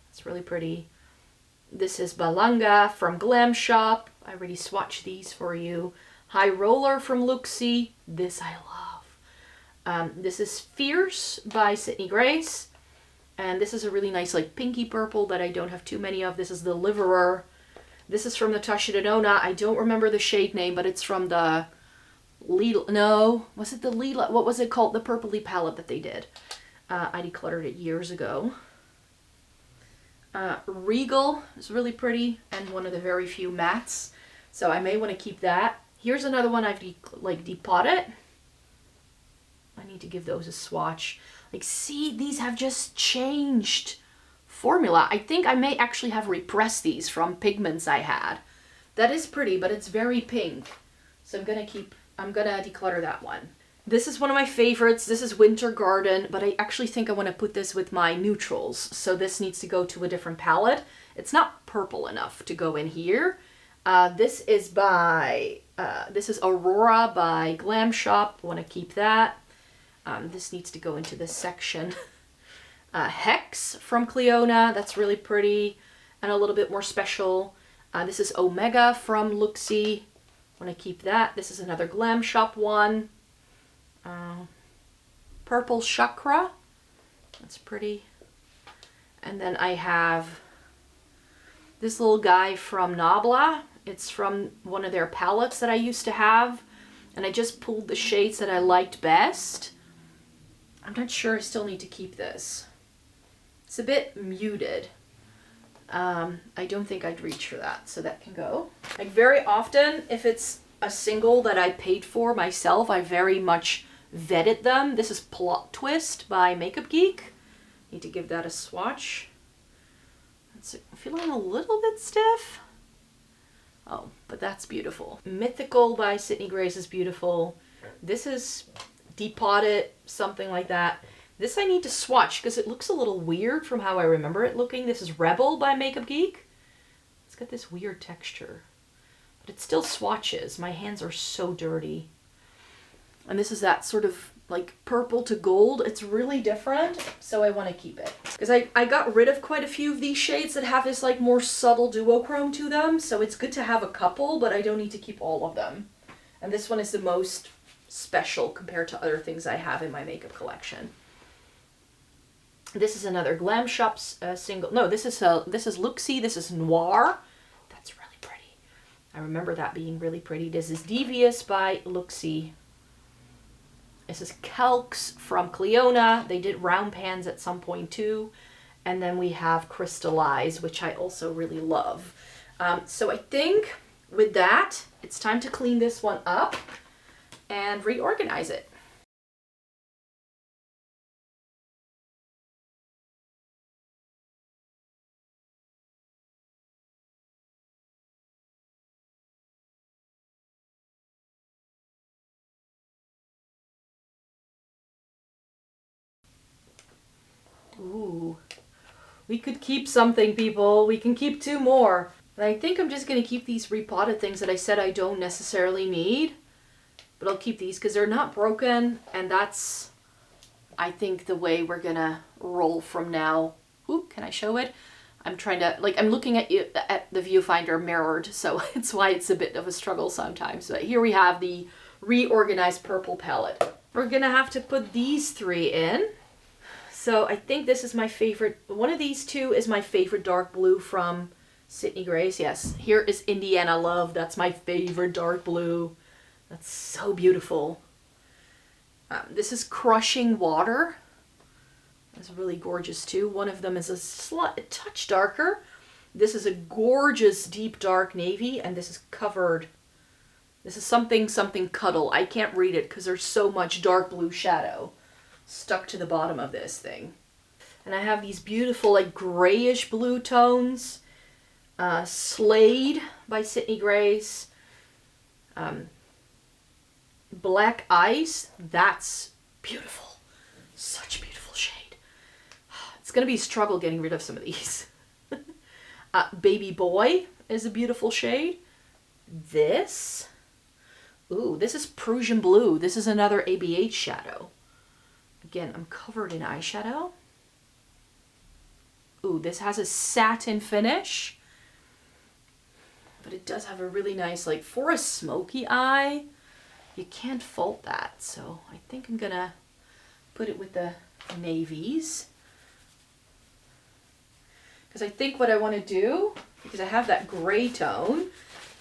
It's really pretty. This is Balanga from Glam Shop. I already swatched these for you. High Roller from Luxie. This I love. This is Fierce by Sydney Grace. And this is a really nice like pinky purple that I don't have too many of. This is the Liverer. This is from Natasha Denona. I don't remember the shade name, but it's from the Lila, no, was it the Lila? What was it called? The purpley palette that they did. I decluttered it years ago. Regal is really pretty and one of the very few mattes. So I may want to keep that. Here's another one I've depotted. I need to give those a swatch. Like, see, these have just changed formula. I think I may actually have repressed these from pigments I had. That is pretty, but it's very pink. So I'm gonna declutter that one. This is one of my favorites. This is Winter Garden, but I actually think I want to put this with my neutrals. So this needs to go to a different palette. It's not purple enough to go in here. This is Aurora by Glam Shop. I want to keep that. This needs to go into this section. Hex from Cleona. That's really pretty and a little bit more special. This is Omega from Luxie. I want to keep that. This is another Glam Shop one. Purple Chakra. That's pretty. And then I have this little guy from Nabla. It's from one of their palettes that I used to have. And I just pulled the shades that I liked best. I'm not sure I still need to keep this. It's a bit muted. I don't think I'd reach for that, so that can go. Like very often, if it's a single that I paid for myself, I very much vetted them. This is Plot Twist by Makeup Geek. Need to give that a swatch. I'm feeling a little bit stiff. Oh, but that's beautiful. Mythical by Sydney Grace is beautiful. This is Depotted, something like that. This I need to swatch because it looks a little weird from how I remember it looking. This is Rebel by Makeup Geek. It's got this weird texture, but it still swatches. My hands are so dirty. And this is that sort of like purple to gold. It's really different, so I want to keep it. Because I got rid of quite a few of these shades that have this like more subtle duochrome to them, so it's good to have a couple, but I don't need to keep all of them. And this one is the most special compared to other things I have in my makeup collection. This is another Glam Shop's single. No, this is Luxie. This is Noir. That's really pretty. I remember that being really pretty. This is Devious by Luxie. This is Calx from Cleona. They did round pans at some point too. And then we have Crystallize, which I also really love. So I think with that, it's time to clean this one up and reorganize it. Ooh, we could keep something, people. We can keep 2 more. And I think I'm just going to keep these repotted things that I said I don't necessarily need. But I'll keep these because they're not broken. And that's, I think, the way we're going to roll from now. Ooh, can I show it? I'm trying to, like, I'm looking at the viewfinder mirrored. So it's why it's a bit of a struggle sometimes. But here we have the Reorganized Purple palette. We're going to have to put these 3 in. So I think this is my favorite. One of these 2 is my favorite dark blue from Sydney Grace. Yes, here is Indiana Love. That's my favorite dark blue. That's so beautiful. This is Crushing Water. That's really gorgeous too. One of them is a touch darker. This is a gorgeous deep dark navy, and this is covered. This is something Cuddle. I can't read it because there's so much dark blue shadow stuck to the bottom of this thing. And I have these beautiful like grayish blue tones. Slade by Sydney Grace. Black Ice. That's beautiful. Such a beautiful shade. It's going to be a struggle getting rid of some of these. Baby Boy is a beautiful shade. This. Ooh, this is Prussian Blue. This is another ABH shadow. Again, I'm covered in eyeshadow. Ooh, this has a satin finish. But it does have a really nice, like, for a smoky eye, you can't fault that. So I think I'm gonna put it with the navies. Because I think what I want to do, because I have that gray tone,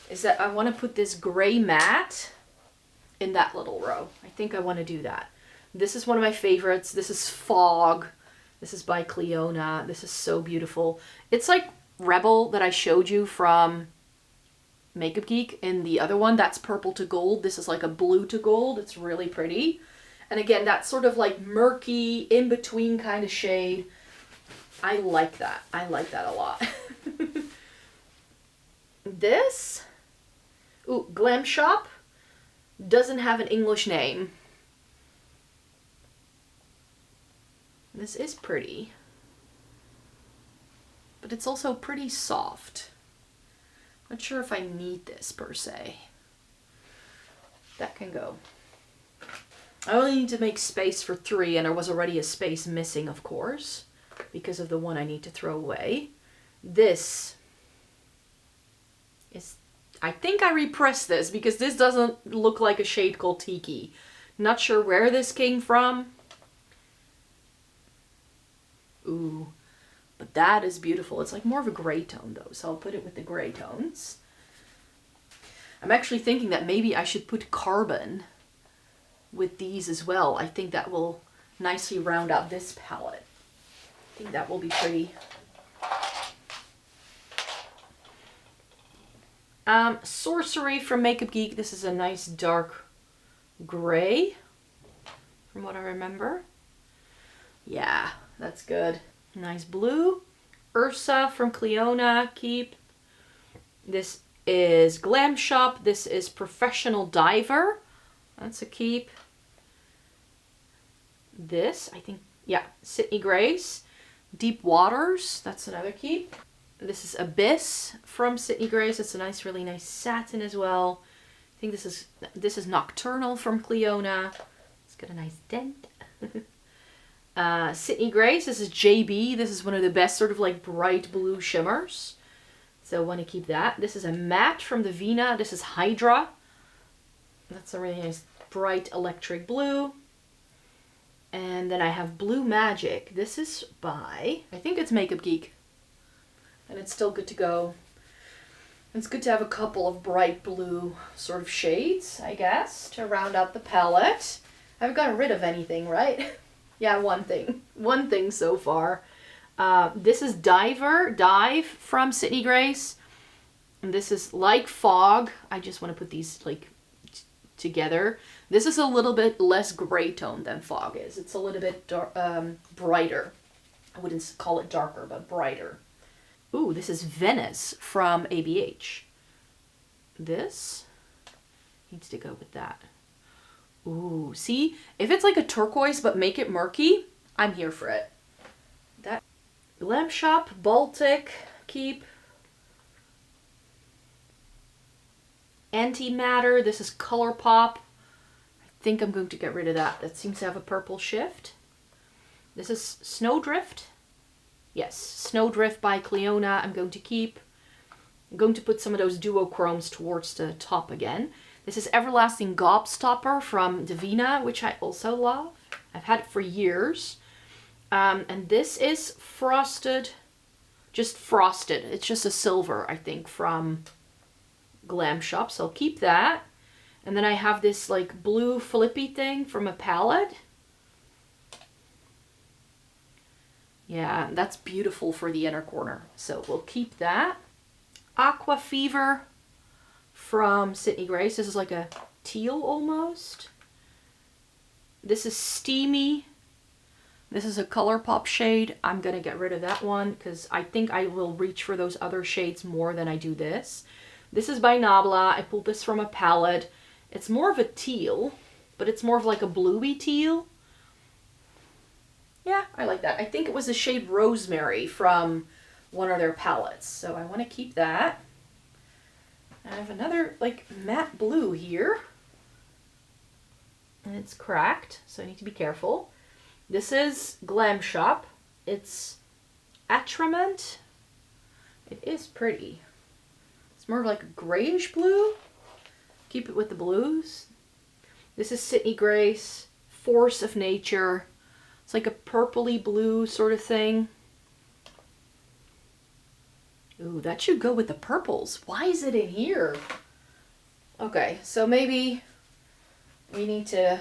is that I want to put this gray matte in that little row. I think I want to do that. This is one of my favorites. This is Fog. This is by Cleona. This is so beautiful. It's like Rebel that I showed you from Makeup Geek in the other one. That's purple to gold. This is like a blue to gold. It's really pretty. And again, that sort of like murky, in-between kind of shade. I like that. I like that a lot. This, ooh, Glam Shop, doesn't have an English name. This is pretty, but it's also pretty soft. Not sure if I need this per se. That can go. I only need to make space for 3, and there was already a space missing, of course, because of the one I need to throw away. This is, I think I repressed this because this doesn't look like a shade called Tiki. Not sure where this came from. Ooh, but that is beautiful. It's like more of a gray tone though, so I'll put it with the gray tones. I'm actually thinking that maybe I should put Carbon with these as well. I think that will nicely round out this palette. I think that will be pretty. Sorcery from Makeup Geek. This is a nice dark gray from what I remember. Yeah, that's good. Nice blue. Ursa from Cleona, keep. This is Glam Shop. This is Professional Diver. That's a keep. This, I think, yeah, Sydney Grace. Deep Waters. That's another keep. This is Abyss from Sydney Grace. It's a nice, really nice satin as well. I think this is Nocturnal from Cleona. It's got a nice dent. Sydney Grace, this is JB. This is one of the best sort of like bright blue shimmers. So I want to keep that. This is a matte from the Vina. This is Hydra. That's a really nice bright electric blue. And then I have Blue Magic. This is by, I think it's Makeup Geek. And it's still good to go. It's good to have a couple of bright blue sort of shades, I guess, to round out the palette. I haven't gotten rid of anything, right? Yeah, one thing. One thing so far. This is Dive from Sydney Grace. And this is like Fog. I just want to put these like together. This is a little bit less gray tone than Fog is. It's a little bit brighter. I wouldn't call it darker, but brighter. Ooh, this is Venice from ABH. This needs to go with that. Ooh, see? If it's like a turquoise but make it murky, I'm here for it. That Glam Shop, Baltic, keep. Antimatter, this is ColourPop. I think I'm going to get rid of that. That seems to have a purple shift. This is Snowdrift. Yes, Snowdrift by Cleona, I'm going to keep. I'm going to put some of those duochromes towards the top again. This is Everlasting Gobstopper from Divina, which I also love. I've had it for years. And this is Frosted, just Frosted. It's just a silver, I think, from Glam Shop, so I'll keep that. And then I have this like blue flippy thing from a palette. Yeah, that's beautiful for the inner corner. So we'll keep that. Aqua Fever from Sydney Grace. This is like a teal almost. This is Steamy. This is a ColourPop shade. I'm going to get rid of that one because I think I will reach for those other shades more than I do this. This is by Nabla. I pulled this from a palette. It's more of a teal, but it's more of like a bluey teal. Yeah, I like that. I think it was the shade Rosemary from one of their palettes. So I want to keep that. I have another like matte blue here. And it's cracked, so I need to be careful. This is Glam Shop. It's Atrament. It is pretty. It's more of like a grayish blue. Keep it with the blues. This is Sydney Grace, Force of Nature. It's like a purpley blue sort of thing. Ooh, that should go with the purples. Why is it in here? Okay, so maybe we need to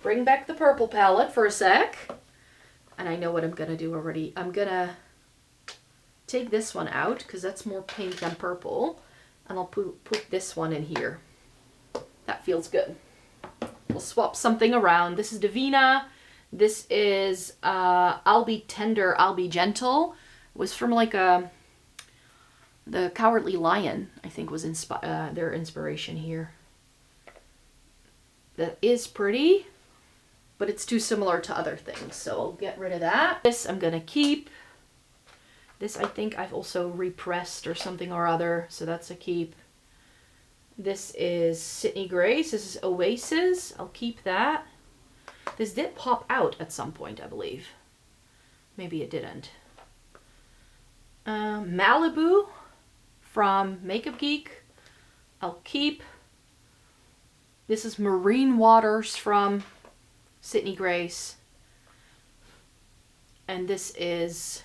bring back the purple palette for a sec. And I know what I'm gonna do already. I'm gonna take this one out because that's more pink than purple. And I'll put this one in here. That feels good. We'll swap something around. This is Divina. This is I'll Be Tender, I'll Be Gentle. It was from like the Cowardly Lion, I think, was their inspiration here. That is pretty, but it's too similar to other things, so I'll get rid of that. This I'm gonna keep. This I think I've also repressed or something or other, so that's a keep. This is Sydney Grace. This is Oasis. I'll keep that. This did pop out at some point, I believe. Maybe it didn't. Malibu from Makeup Geek. I'll keep. This is Marine Waters from Sydney Grace. And this is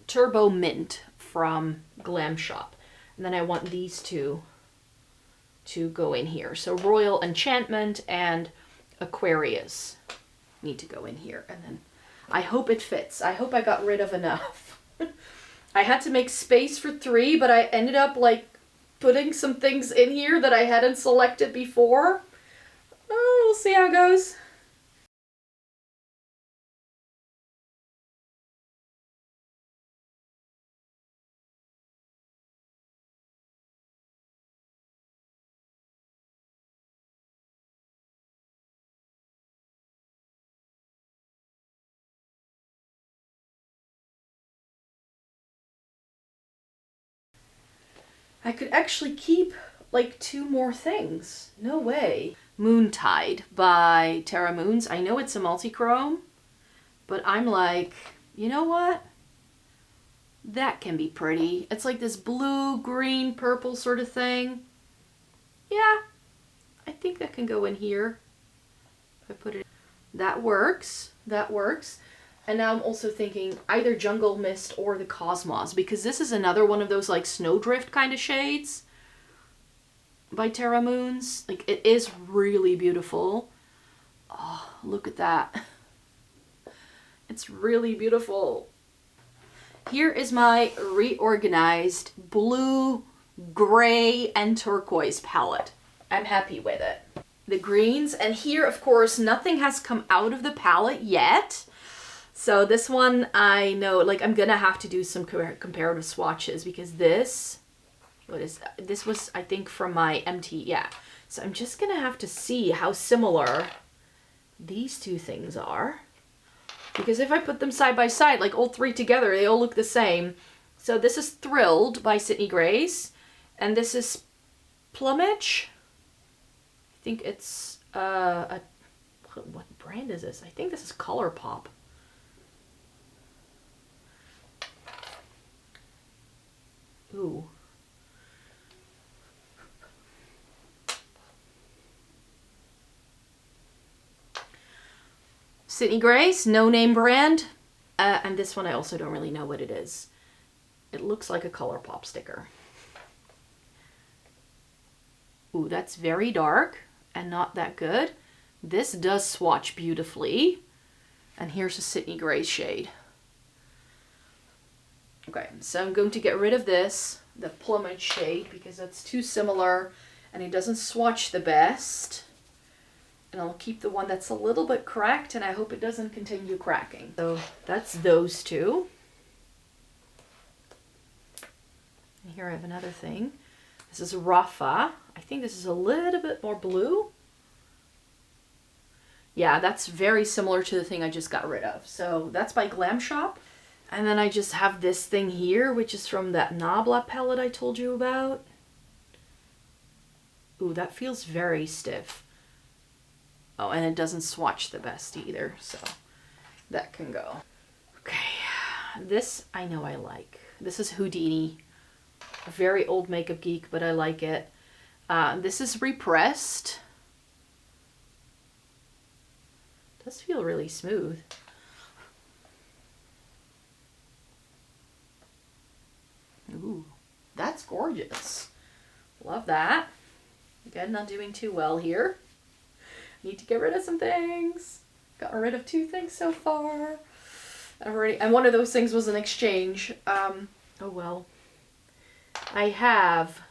Turbo Mint from Glam Shop. And then I want these two to go in here. So Royal Enchantment and Aquarius need to go in here. And then I hope it fits. I hope I got rid of enough. I had to make space for 3, but I ended up like putting some things in here that I hadn't selected before. Oh, we'll see how it goes. I could actually keep like 2 more things. No way. Moontide by Terra Moons. I know it's a multi-chrome, but I'm like, you know what? That can be pretty. It's like this blue, green, purple sort of thing. Yeah, I think that can go in here. If I put it, that works. That works. And now I'm also thinking either Jungle Mist or the Cosmos, because this is another one of those like Snowdrift kind of shades by Terra Moons. Like, it is really beautiful. Oh, look at that. It's really beautiful. Here is my reorganized blue, gray, and turquoise palette. I'm happy with it. The greens, and here, of course, nothing has come out of the palette yet. So this one, I know, like, I'm gonna have to do some comparative swatches, because this, what is that? This was, I think, from my MT, yeah. So I'm just gonna have to see how similar these two things are. Because if I put them side by side, like all 3 together, they all look the same. So this is Thrilled by Sydney Grace, and this is Plumage. I think it's, what brand is this? I think this is ColourPop. Ooh. Sydney Grace, no name brand. And this one I also don't really know what it is. It looks like a ColourPop sticker. Ooh, that's very dark and not that good. This does swatch beautifully. And here's a Sydney Grace shade. Okay, so I'm going to get rid of this, the Plumage shade, because that's too similar and it doesn't swatch the best. And I'll keep the one that's a little bit cracked, and I hope it doesn't continue cracking. So that's those two. And here I have another thing. This is Rafa. I think this is a little bit more blue. Yeah, that's very similar to the thing I just got rid of. So that's by Glam Shop. And then I just have this thing here, which is from that Nabla palette I told you about. Ooh, that feels very stiff. Oh, and it doesn't swatch the best either, so that can go. Okay, this I know I like. This is Houdini. A very old makeup geek, but I like it. This is Repressed. It does feel really smooth. Ooh, that's gorgeous. Love that. Again, not doing too well here. Need to get rid of some things. Gotten rid of 2 things so far. And one of those things was an exchange. Oh well. I have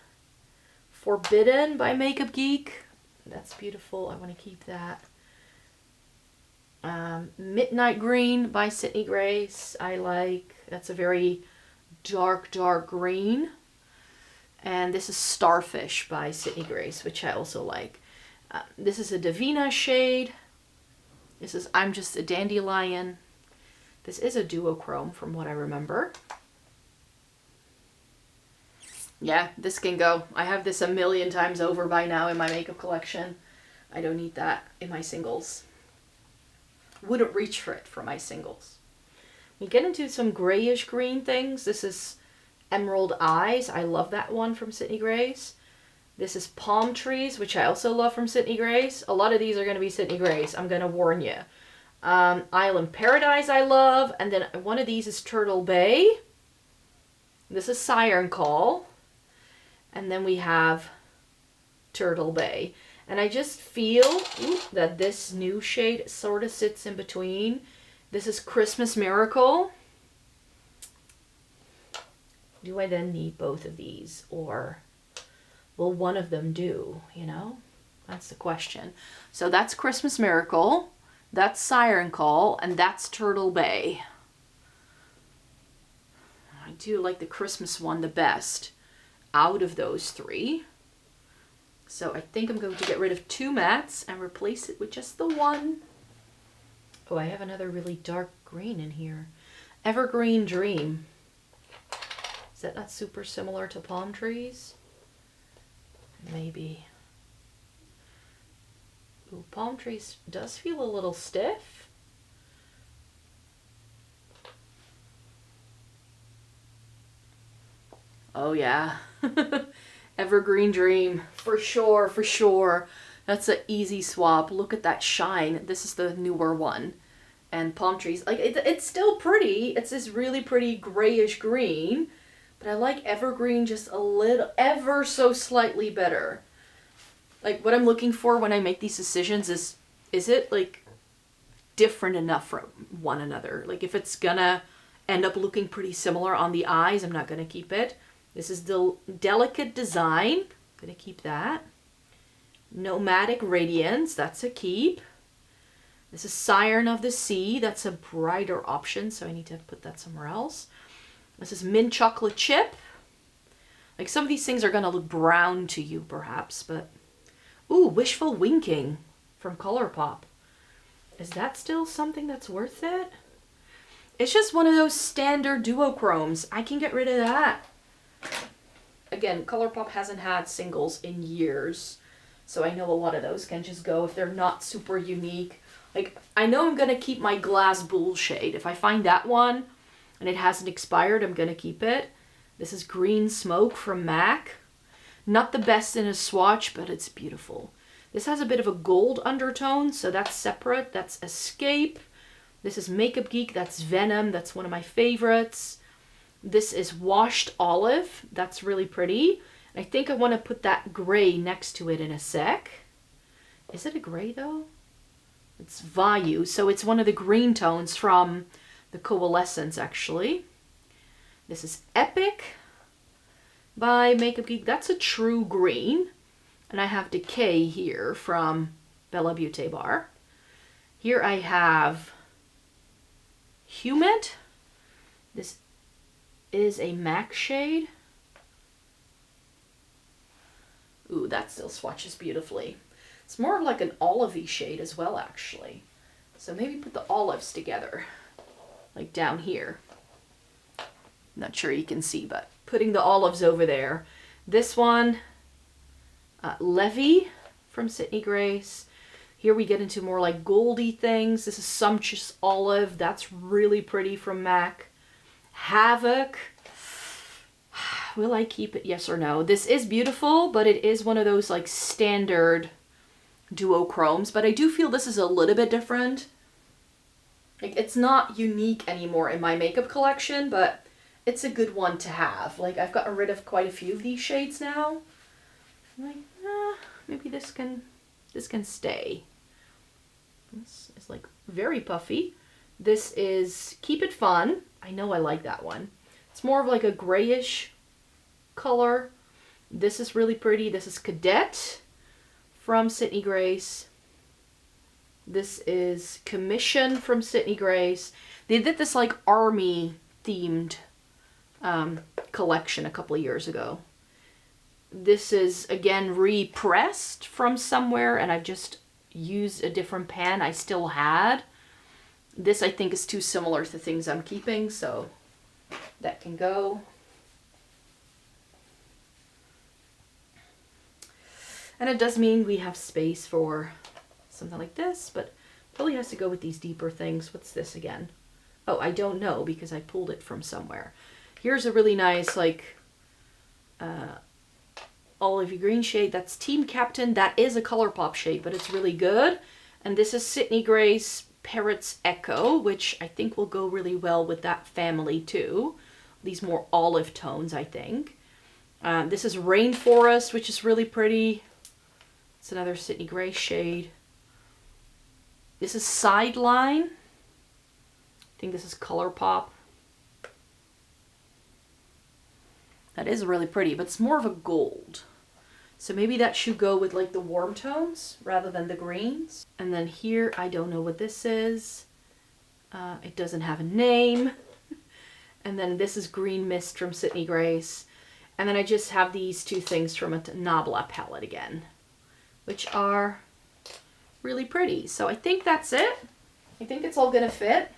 Forbidden by Makeup Geek. That's beautiful. I want to keep that. Midnight Green by Sydney Grace. I like. That's a very dark, dark green. And this is Starfish by Sydney Grace, which I also like. This is a Davina shade. This is I'm Just a Dandelion. This is a duochrome from what I remember. Yeah, this can go. I have this a million times over by now in my makeup collection. I don't need that in my singles. Wouldn't reach for it for my singles. We get into some grayish green things. This is Emerald Eyes. I love that one from Sydney Grace. This is Palm Trees, which I also love from Sydney Grace. A lot of these are going to be Sydney Grace. I'm going to warn you. Island Paradise I love. And then one of these is Turtle Bay. This is Siren Call. And then we have Turtle Bay. And I just feel that this new shade sort of sits in between. This is Christmas Miracle. Do I then need both of these? Or will one of them do, you know? That's the question. So that's Christmas Miracle, that's Siren Call, and that's Turtle Bay. I do like the Christmas one the best out of those 3. So I think I'm going to get rid of 2 mattes and replace it with just the one. Oh, I have another really dark green in here. Evergreen Dream. Is that not super similar to Palm Trees? maybe. Ooh, Palm Trees does feel a little stiff. Oh yeah. Evergreen Dream, for sure, for sure. That's an easy swap. Look at that shine. This is the newer one. And Palm Trees, like it's still pretty. It's this really pretty grayish green, but I like Evergreen just a little, ever so slightly better. Like what I'm looking for when I make these decisions is it like different enough from one another? Like if it's gonna end up looking pretty similar on the eyes, I'm not gonna keep it. This is the Delicate Design. I'm gonna keep that. Nomadic Radiance, that's a keep. This is Siren of the Sea. That's a brighter option, so I need to put that somewhere else. This is Mint Chocolate Chip. Like some of these things are gonna look brown to you perhaps, but... Ooh, Wishful Winking from Colourpop. Is that still something that's worth it? It's just one of those standard duochromes. I can get rid of that. Again, Colourpop hasn't had singles in years, so I know a lot of those can just go if they're not super unique. Like, I know I'm gonna keep my Glass Bull shade. If I find that one and it hasn't expired, I'm gonna keep it. This is Green Smoke from MAC. Not the best in a swatch, but it's beautiful. This has a bit of a gold undertone, so that's separate. That's Escape. This is Makeup Geek. That's Venom. That's one of my favorites. This is Washed Olive. That's really pretty. I think I want to put that gray next to it in a sec. Is it a gray though? It's Vayu, so it's one of the green tones from the Coalescence actually. This is Epic by Makeup Geek. That's a true green. And I have Decay here from Bella Beauté Bar. Here I have Humid. This is a MAC shade. Ooh, that still swatches beautifully. It's more of like an olivey shade as well, actually. So maybe put the olives together, like down here. Not sure you can see, but putting the olives over there. This one, Levy from Sydney Grace. Here we get into more like goldy things. This is Sumptuous Olive. That's really pretty from MAC. Havoc. Will I keep it? Yes or no? This is beautiful, but it is one of those like standard duochromes. But I do feel this is a little bit different. Like it's not unique anymore in my makeup collection, but it's a good one to have. Like I've gotten rid of quite a few of these shades now. I'm like, maybe this can stay. This is like very puffy. This is Keep It Fun. I know I like that one. It's more of like a grayish color. This is really pretty. This is Cadet from Sydney Grace. This is Commission from Sydney Grace. They did this like army themed collection a couple of years ago. This is again repressed from somewhere and I've just used a different pan I still had. This I think is too similar to things I'm keeping, so that can go. And it does mean we have space for something like this, but probably has to go with these deeper things. What's this again? Oh, I don't know because I pulled it from somewhere. Here's a really nice like olivey green shade. That's Team Captain. That is a Colourpop shade, but it's really good. And this is Sydney Grace Parrot's Echo, which I think will go really well with that family too. These more olive tones, I think. This is Rainforest, which is really pretty. It's another Sydney Grace shade. This is Sideline. I think this is Colourpop. That is really pretty, but it's more of a gold. So maybe that should go with like the warm tones rather than the greens. And then here, I don't know what this is. It doesn't have a name. And then this is Green Mist from Sydney Grace. And then I just have these two things from a Nabla palette again, which are really pretty. So I think that's it. I think it's all gonna fit.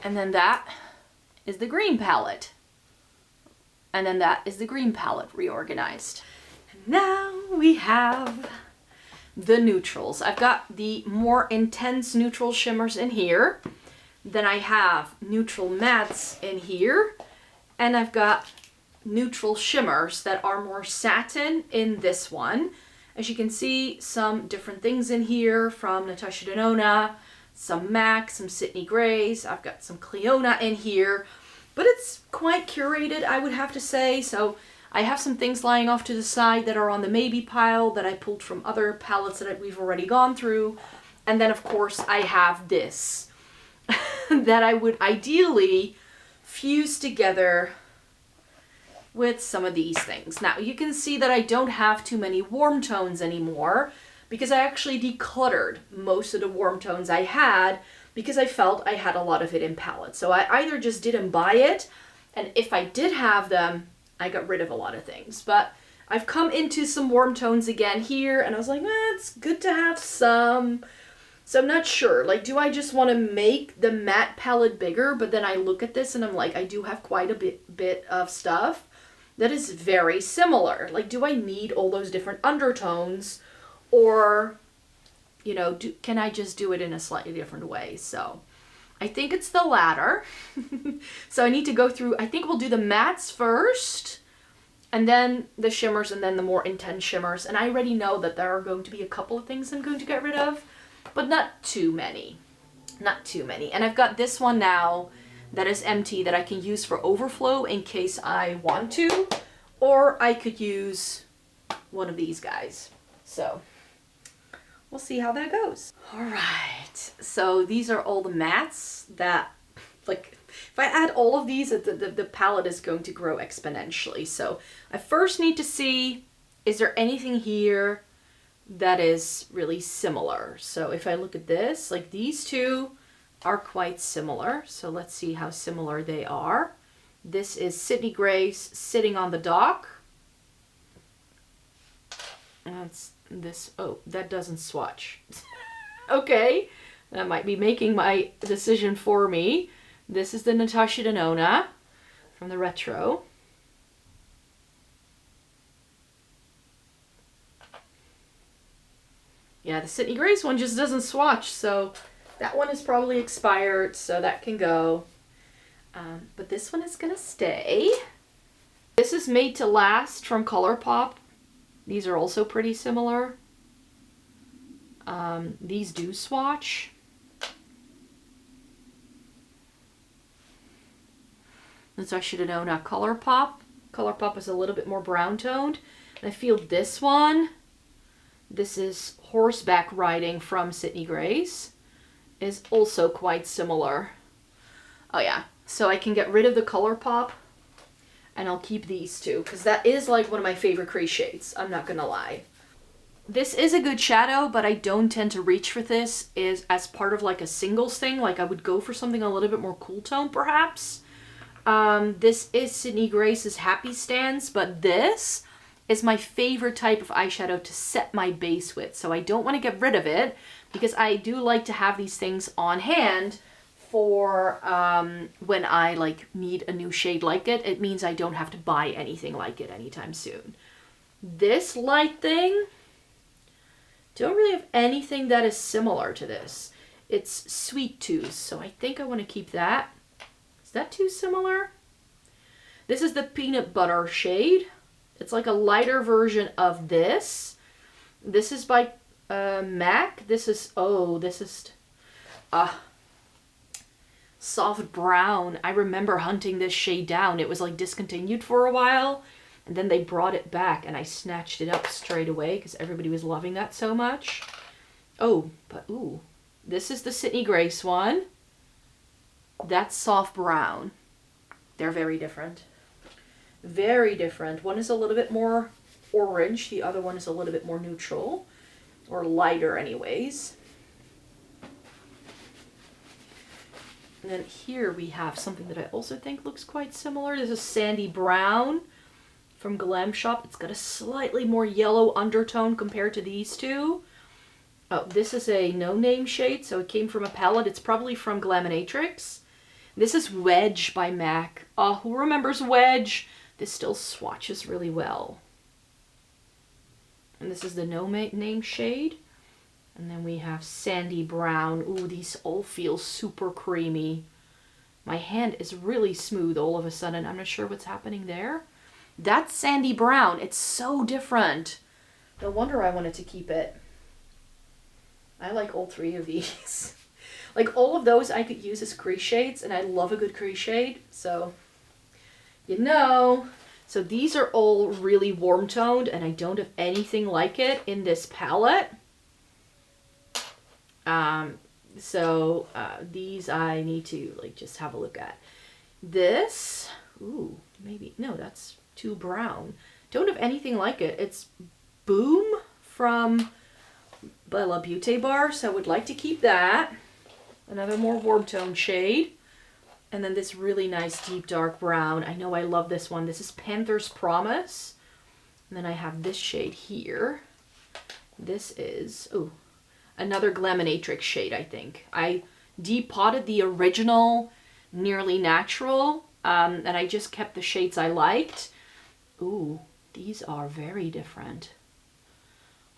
And then that is the green palette. And then that is the green palette reorganized. And now we have the neutrals. I've got the more intense neutral shimmers in here. Then I have neutral mattes in here. And I've got neutral shimmers that are more satin in this one. As you can see, some different things in here from Natasha Denona, some MAC, some Sydney Grays. I've got some Cleona in here, but it's quite curated, I would have to say. So I have some things lying off to the side that are on the maybe pile that I pulled from other palettes that we've already gone through. And then of course I have this that I would ideally fuse together with some of these things. Now you can see that I don't have too many warm tones anymore because I actually decluttered most of the warm tones I had because I felt I had a lot of it in palettes. So I either just didn't buy it, and if I did have them, I got rid of a lot of things. But I've come into some warm tones again here, and I was like, it's good to have some. So I'm not sure, like, do I just want to make the matte palette bigger? But then I look at this and I'm like, I do have quite a bit of stuff that is very similar. Like, do I need all those different undertones? Or, you know, can I just do it in a slightly different way? So I think it's the latter. So I need to go through, I think we'll do the mattes first, and then the shimmers, and then the more intense shimmers. And I already know that there are going to be a couple of things I'm going to get rid of, but not too many. Not too many. And I've got this one now that is empty that I can use for overflow in case I want to, or I could use one of these guys. So we'll see how that goes. All right, so these are all the mattes that, like, if I add all of these, the palette is going to grow exponentially. So I first need to see, is there anything here that is really similar? So if I look at this, like, these two are quite similar. So let's see how similar they are. This is Sydney Grace Sitting on the Dock. That's this. Oh, that doesn't swatch. Okay, that might be making my decision for me. This is the Natasha Denona from the retro. Yeah, the Sydney Grace one just doesn't swatch, so that one is probably expired, so that can go. But this one is gonna stay. This is Made to Last from ColourPop. These are also pretty similar. These do swatch. Natasha Denona ColourPop. ColourPop is a little bit more brown toned. And I feel this one, this is Horseback Riding from Sydney Grace, is also quite similar. Oh yeah, so I can get rid of the ColourPop and I'll keep these two because that is like one of my favorite crease shades, I'm not gonna lie. This is a good shadow, but I don't tend to reach for this as part of like a singles thing. Like I would go for something a little bit more cool tone perhaps. This is Sydney Grace's Happy Stance, but this is my favorite type of eyeshadow to set my base with. So I don't want to get rid of it because I do like to have these things on hand for when I like need a new shade like it. It means I don't have to buy anything like it anytime soon. This light thing, don't really have anything that is similar to this. It's Sweet Tooth, so I think I want to keep that. Is that too similar? This is the Peanut Butter shade. It's like a lighter version of this. This is by MAC. This is, oh, this is soft brown. I remember hunting this shade down. It was like discontinued for a while, and then they brought it back and I snatched it up straight away because everybody was loving that so much. Oh, but ooh, this is the Sydney Grace one. That's soft brown. They're very different. Very different. One is a little bit more orange. The other one is a little bit more neutral, or lighter anyways. And then here we have something that I also think looks quite similar. This is Sandy Brown from Glam Shop. It's got a slightly more yellow undertone compared to these two. Oh, this is a no-name shade, so it came from a palette. It's probably from Glaminatrix. This is Wedge by MAC. Oh, who remembers Wedge? This still swatches really well. And this is the No Name shade. And then we have Sandy Brown. Ooh, these all feel super creamy. My hand is really smooth all of a sudden. I'm not sure what's happening there. That's Sandy Brown. It's so different. No wonder I wanted to keep it. I like all three of these. Like all of those I could use as crease shades, and I love a good crease shade. So, you know. So these are all really warm toned, and I don't have anything like it in this palette. These I need to like just have a look at. This, ooh, maybe, no, that's too brown. Don't have anything like it. It's Boom from Bella Beauté Bar, so I would like to keep that. Another more warm tone shade. And then this really nice deep dark brown. I know I love this one. This is Panther's Promise. And then I have this shade here. This is, ooh, another Glaminatrix shade, I think. I depotted the original Nearly Natural, and I just kept the shades I liked. Ooh, these are very different.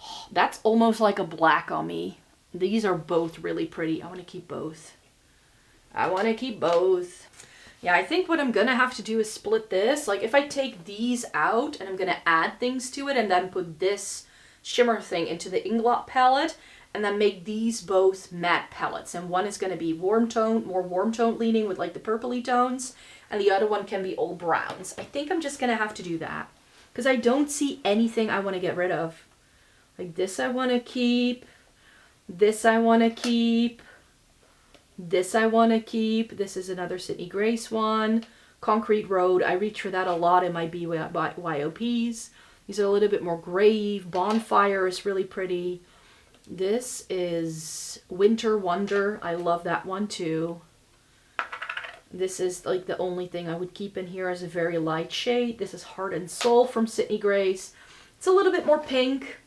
Oh, that's almost like a black on me. These are both really pretty. I want to keep both. I want to keep both. Yeah, I think what I'm going to have to do is split this. Like if I take these out and I'm going to add things to it and then put this shimmer thing into the Inglot palette and then make these both matte palettes. And one is going to be warm tone, more warm tone leaning with like the purpley tones. And the other one can be all browns. I think I'm just going to have to do that because I don't see anything I want to get rid of. Like this I want to keep. This I want to keep. This I want to keep. This is another Sydney Grace one. Concrete Road. I reach for that a lot in my BYOPs. These are a little bit more grave. Bonfire is really pretty. This is Winter Wonder. I love that one too. This is like the only thing I would keep in here as a very light shade. This is Heart and Soul from Sydney Grace. It's a little bit more pink.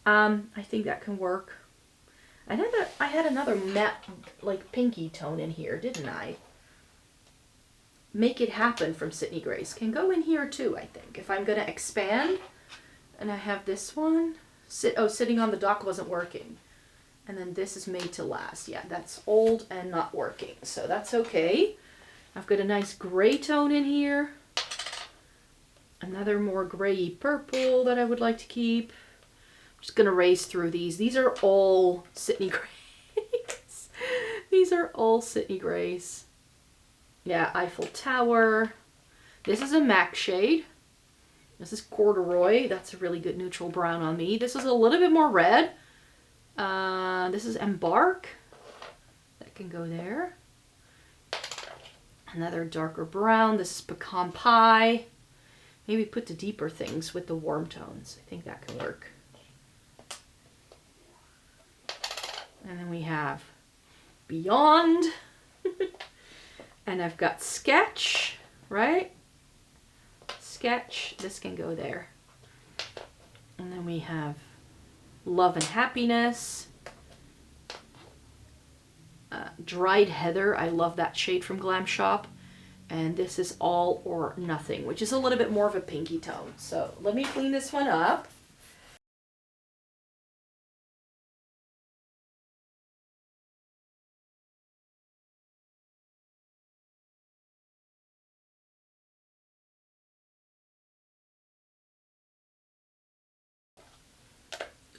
I think that can work. I know that I had another matte, like pinky tone in here, didn't I? Make It Happen from Sydney Grace can go in here too, I think. If I'm going to expand, and I have this one. Sitting on the Dock wasn't working. And then this is Made to Last. Yeah, that's old and not working, so that's okay. I've got a nice gray tone in here. Another more gray purple that I would like to keep. Just gonna race through these. These are all Sydney Grace. These are all Sydney Grace. Yeah, Eiffel Tower. This is a MAC shade. This is Corduroy. That's a really good neutral brown on me. This is a little bit more red. This is Embark. That can go there. Another darker brown. This is Pecan Pie. Maybe put the deeper things with the warm tones. I think that can work. And then we have Beyond. And I've got Sketch, right? Sketch. This can go there. And then we have Love and Happiness. Dried Heather. I love that shade from Glam Shop. And this is All or Nothing, which is a little bit more of a pinky tone. So let me clean this one up.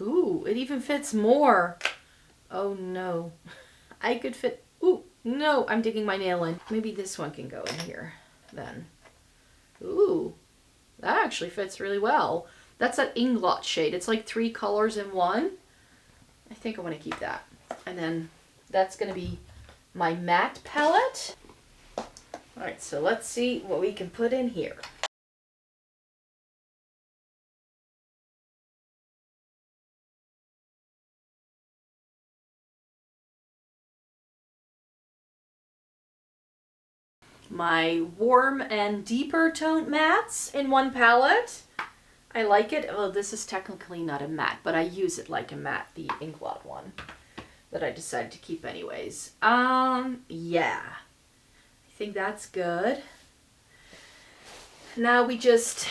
Ooh, it even fits more. Oh no. I could fit, ooh, no, I'm digging my nail in. Maybe this one can go in here then. Ooh, that actually fits really well. That's that Inglot shade. It's like 3 colors in one. I think I want to keep that. And then that's going to be my matte palette. All right, so let's see what we can put in here. My warm and deeper toned mattes in one palette. I like it. Well, this is technically not a matte, but I use it like a matte, the Inglot one that I decided to keep anyways. Yeah. think that's good. Now we just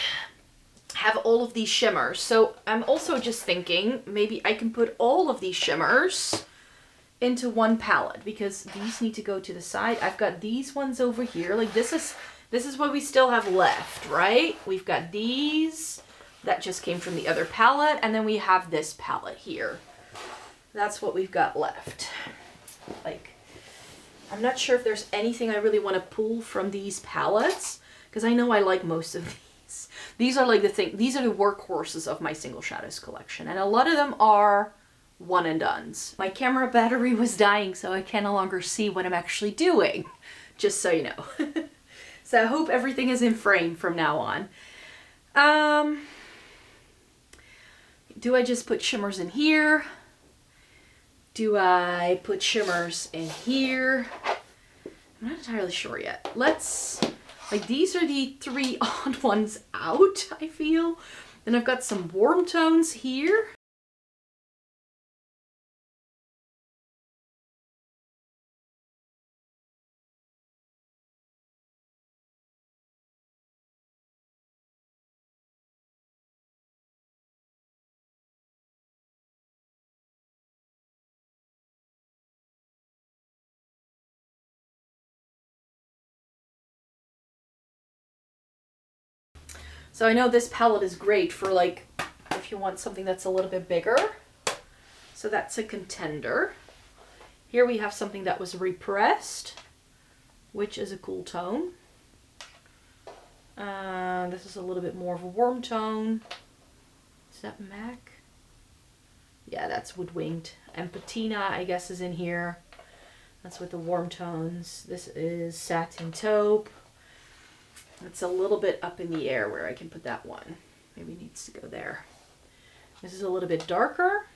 have all of these shimmers. So I'm also just thinking maybe I can put all of these shimmers into one palette, because these need to go to the side. I've got these ones over here. Like this is what we still have left, right? We've got these that just came from the other palette, and then we have this palette here. That's what we've got left. Like, I'm not sure if there's anything I really want to pull from these palettes, because I know I like most of these. These are like these are the workhorses of my Single Shadows collection, and a lot of them are one and dones. My camera battery was dying, so I can no longer see what I'm actually doing, just so you know. So I hope everything is in frame from now on. Do I just put shimmers in here? Do I put shimmers in here? I'm not entirely sure yet. Like these are the three odd ones out, I feel. Then I've got some warm tones here. So I know this palette is great for like, if you want something that's a little bit bigger. So that's a contender. Here we have something that was repressed, which is a cool tone. This is a little bit more of a warm tone. Is that MAC? Yeah, that's Wood Winged. And Patina, I guess, is in here. That's with the warm tones. This is Satin Taupe. It's a little bit up in the air where I can put that one. Maybe it needs to go there. This is a little bit darker.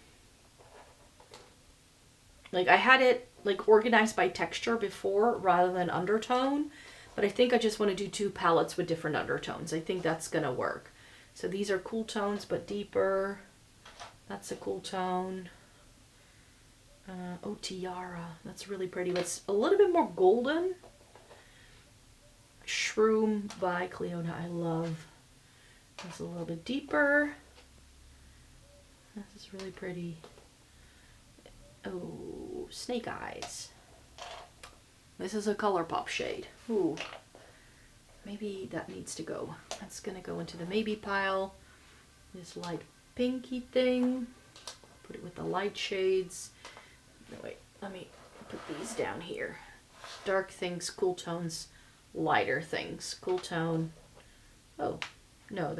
Like I had it like organized by texture before rather than undertone, but I think I just want to do two palettes with different undertones. I think that's gonna work. So these are cool tones but deeper. That's a cool tone. Oh, Tiara, that's really pretty. It's a little bit more golden. Shroom by Cleona, I love. It's a little bit deeper. This is really pretty. Oh, Snake Eyes. This is a ColourPop shade. Ooh, maybe that needs to go. That's gonna go into the maybe pile. This light pinky thing. Put it with the light shades. No, wait, let me put these down here. Dark things, cool tones. Lighter things, cool tone. Oh, no,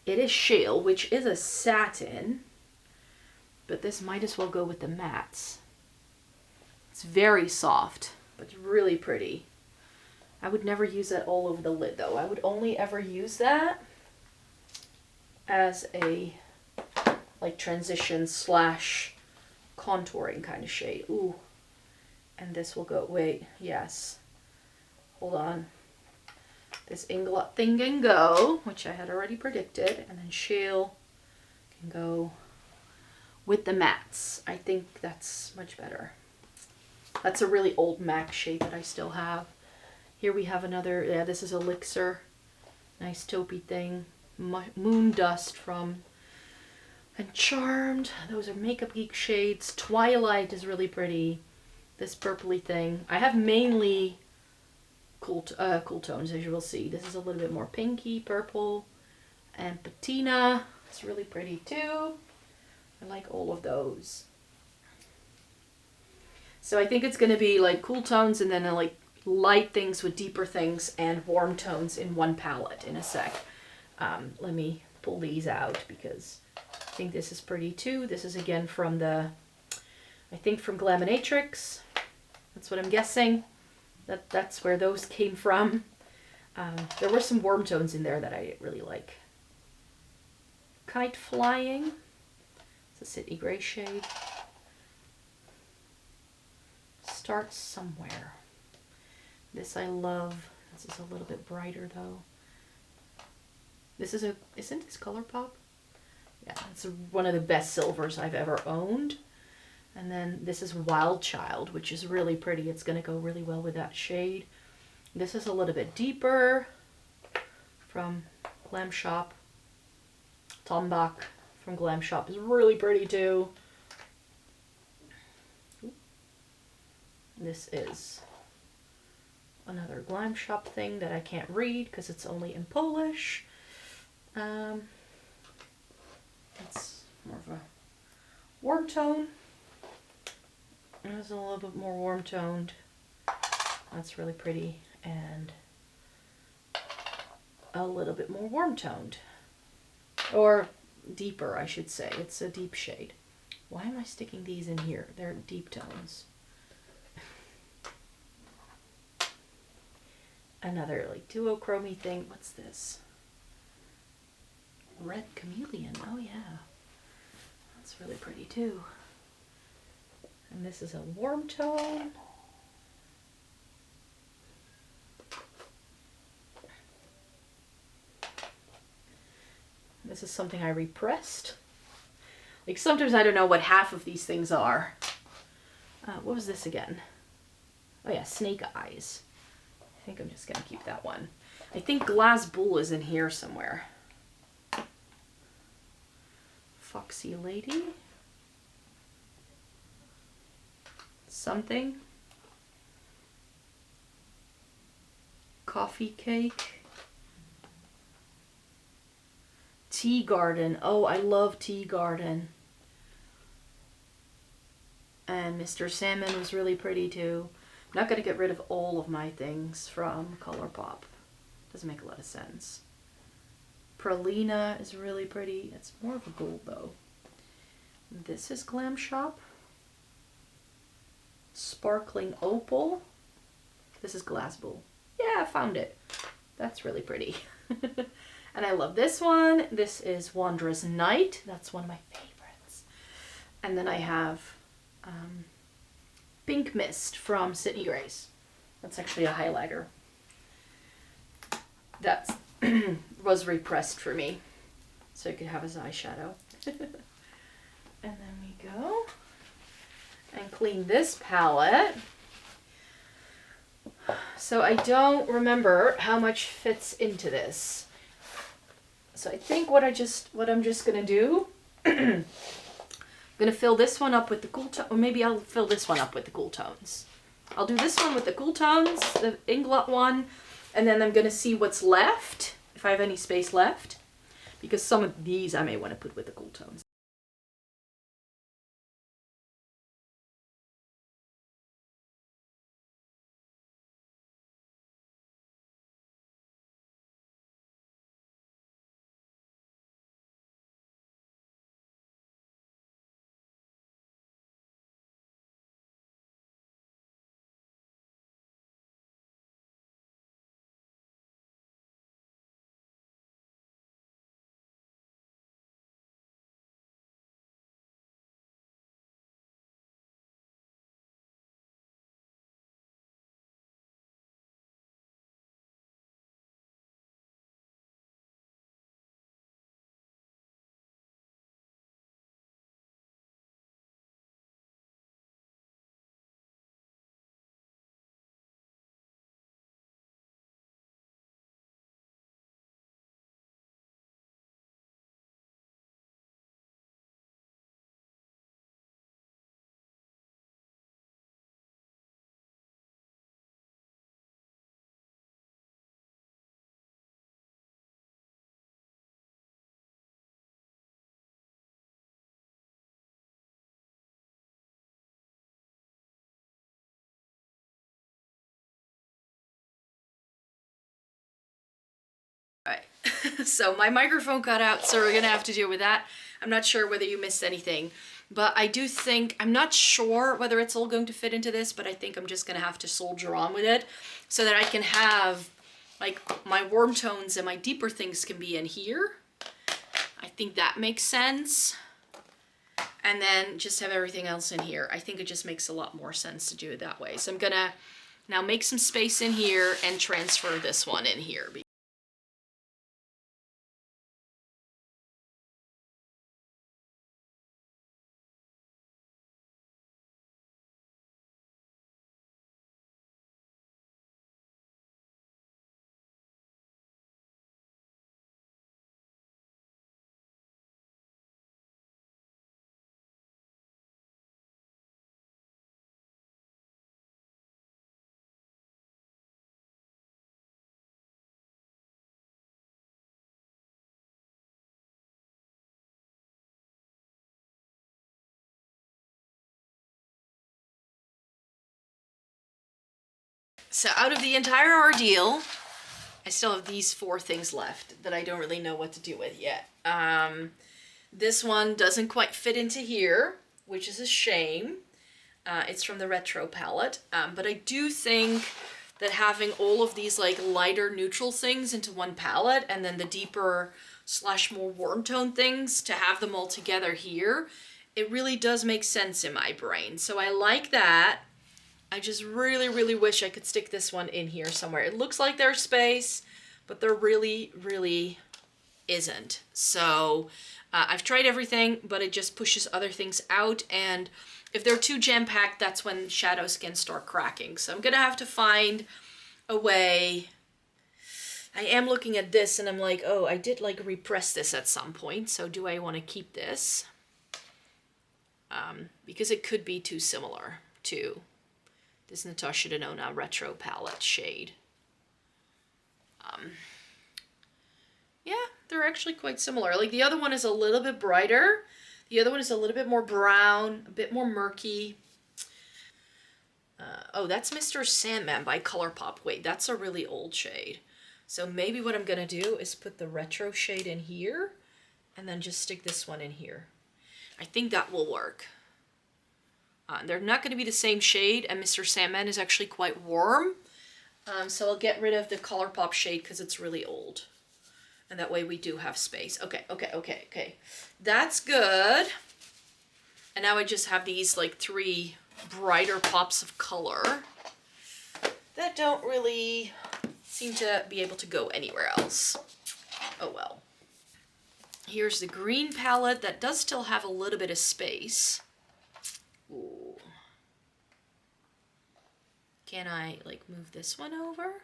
it is Shale, which is a satin, but this might as well go with the mattes. It's very soft, but it's really pretty. I would never use that all over the lid though. I would only ever use that as a like transition / contouring kind of shade. Ooh, and this will go, wait, yes. Hold on. This Inglot thing can go, which I had already predicted, and then Shale can go with the mattes. I think that's much better. That's a really old MAC shade that I still have. Here we have another, yeah, this is Elixir. Nice taupey thing. Moon Dust from Charmed. Those are Makeup Geek shades. Twilight is really pretty. This purpley thing. I have mainly cool tones, as you will see. This is a little bit more pinky purple. And Patina, it's really pretty too. I like all of those. So I think it's going to be like cool tones and then like light things with deeper things and warm tones in one palette in a sec. Let me pull these out because I think this is pretty too. This is again from the, I think from Glaminatrix. That's what I'm guessing. That's where those came from. There were some warm tones in there that I really like. Kite Flying. It's a Sydney Gray shade. Start Somewhere. This I love. This is a little bit brighter though. This is isn't this ColourPop? Yeah, it's one of the best silvers I've ever owned. And then this is Wild Child, which is really pretty. It's going to go really well with that shade. This is a little bit deeper from Glam Shop. Tombak from Glam Shop is really pretty too. This is another Glam Shop thing that I can't read because it's only in Polish. It's more of a warm tone. It's a little bit more warm toned. That's really pretty, and a little bit more warm toned, or deeper, I should say. It's a deep shade. Why am I sticking these in here? They're deep tones. Another like duochrome thing. What's this? Red Chameleon. Oh yeah, that's really pretty too. And this is a warm tone. This is something I repressed. Like sometimes I don't know what half of these things are. What was this again? Oh yeah, Snake Eyes. I think I'm just gonna keep that one. I think Glass Bull is in here somewhere. Foxy Lady. Something. Coffee Cake. Tea Garden. Oh, I love Tea Garden. And Mr. Salmon was really pretty too. I'm not going to get rid of all of my things from ColourPop. Doesn't make a lot of sense. Pralina is really pretty. It's more of a gold though. This is Glam Shop. Sparkling Opal. This is Glass Bull. Yeah, I found it. That's really pretty. And I love this one. This is Wanderer's Night. That's one of my favorites. And then I have Pink Mist from Sydney Grace. That's actually a highlighter. That was repressed for me, so I could have as eyeshadow. And then we go and clean this palette. So I don't remember how much fits into this. So I think what I'm just gonna do, I'm gonna fill this one up with the cool tone, or maybe I'll fill this one up with the cool tones. I'll do this one with the cool tones, the Inglot one, and then I'm gonna see what's left, if I have any space left, because some of these I may want to put with the cool tones. Alright, so my microphone cut out, so we're gonna have to deal with that. I'm not sure whether you missed anything, but I do think, I'm not sure whether it's all going to fit into this, but I think I'm just gonna have to soldier on with it so that I can have, like, my warm tones and my deeper things can be in here. I think that makes sense. And then just have everything else in here. I think it just makes a lot more sense to do it that way. So I'm gonna now make some space in here and transfer this one in here. So out of the entire ordeal, I still have these 4 things left that I don't really know what to do with yet. This one doesn't quite fit into here, which is a shame. It's from the Retro palette, but I do think that having all of these like lighter neutral things into one palette and then the deeper / more warm tone things to have them all together here, it really does make sense in my brain. So I like that. I just really, really wish I could stick this one in here somewhere. It looks like there's space, but there really, really isn't. So I've tried everything, but it just pushes other things out. And if they're too jam-packed, that's when shadows can start cracking. So I'm gonna have to find a way. I am looking at this and I'm like, oh, I did like repress this at some point. So do I want to keep this? Because it could be too similar to this Natasha Denona Retro palette shade. Yeah, they're actually quite similar. Like the other one is a little bit brighter. The other one is a little bit more brown, a bit more murky. Oh, that's Mr. Sandman by ColourPop. Wait, that's a really old shade. So maybe what I'm gonna do is put the retro shade in here and then just stick this one in here. I think that will work. They're not going to be the same shade, and Mr. Sandman is actually quite warm. So I'll get rid of the ColourPop shade because it's really old. And that way we do have space. Okay. That's good. And now I just have these like 3 brighter pops of color that don't really seem to be able to go anywhere else. Oh well. Here's the green palette that does still have a little bit of space. Ooh. Can I like move this one over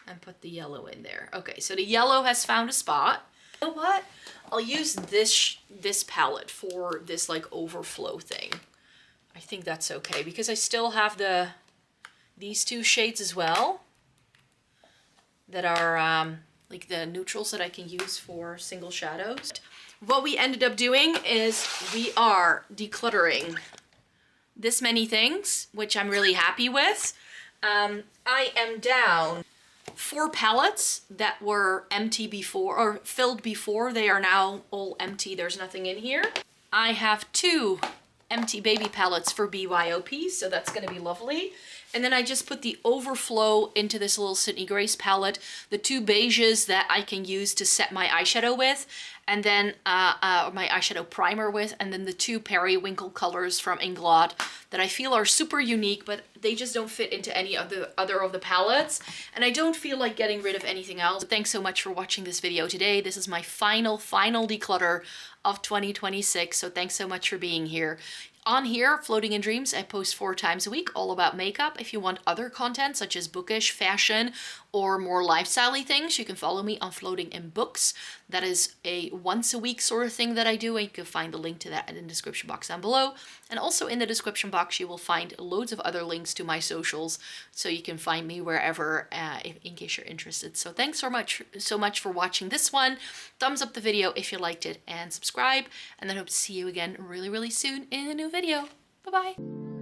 and put the yellow in there? Okay, so the yellow has found a spot. You know what? I'll use this palette for this like overflow thing. I think that's okay because I still have these 2 shades as well that are like the neutrals that I can use for single shadows. What we ended up doing is we are decluttering this many things, which I'm really happy with. I am down 4 palettes that were empty before, or filled before. They are now all empty. There's nothing in here. I have 2 empty baby palettes for BYOP, so that's gonna be lovely. And then I just put the overflow into this little Sydney Grace palette, the 2 beiges that I can use to set my eyeshadow with, and then my eyeshadow primer with, and then the 2 periwinkle colors from Inglot that I feel are super unique, but they just don't fit into any other of the palettes. And I don't feel like getting rid of anything else. Thanks so much for watching this video today. This is my final declutter of 2026, so thanks so much for being here. On here, Floating in Dreams, I post 4 times a week, all about makeup. If you want other content, such as bookish, fashion, or more lifestyle-y things, you can follow me on Floating in Books. That is a once-a-week sort of thing that I do, and you can find the link to that in the description box down below. And also in the description box, you will find loads of other links to my socials, so you can find me wherever, in case you're interested. So thanks so much for watching this one. Thumbs up the video if you liked it, and subscribe, and then hope to see you again really, really soon in a new video. Bye-bye.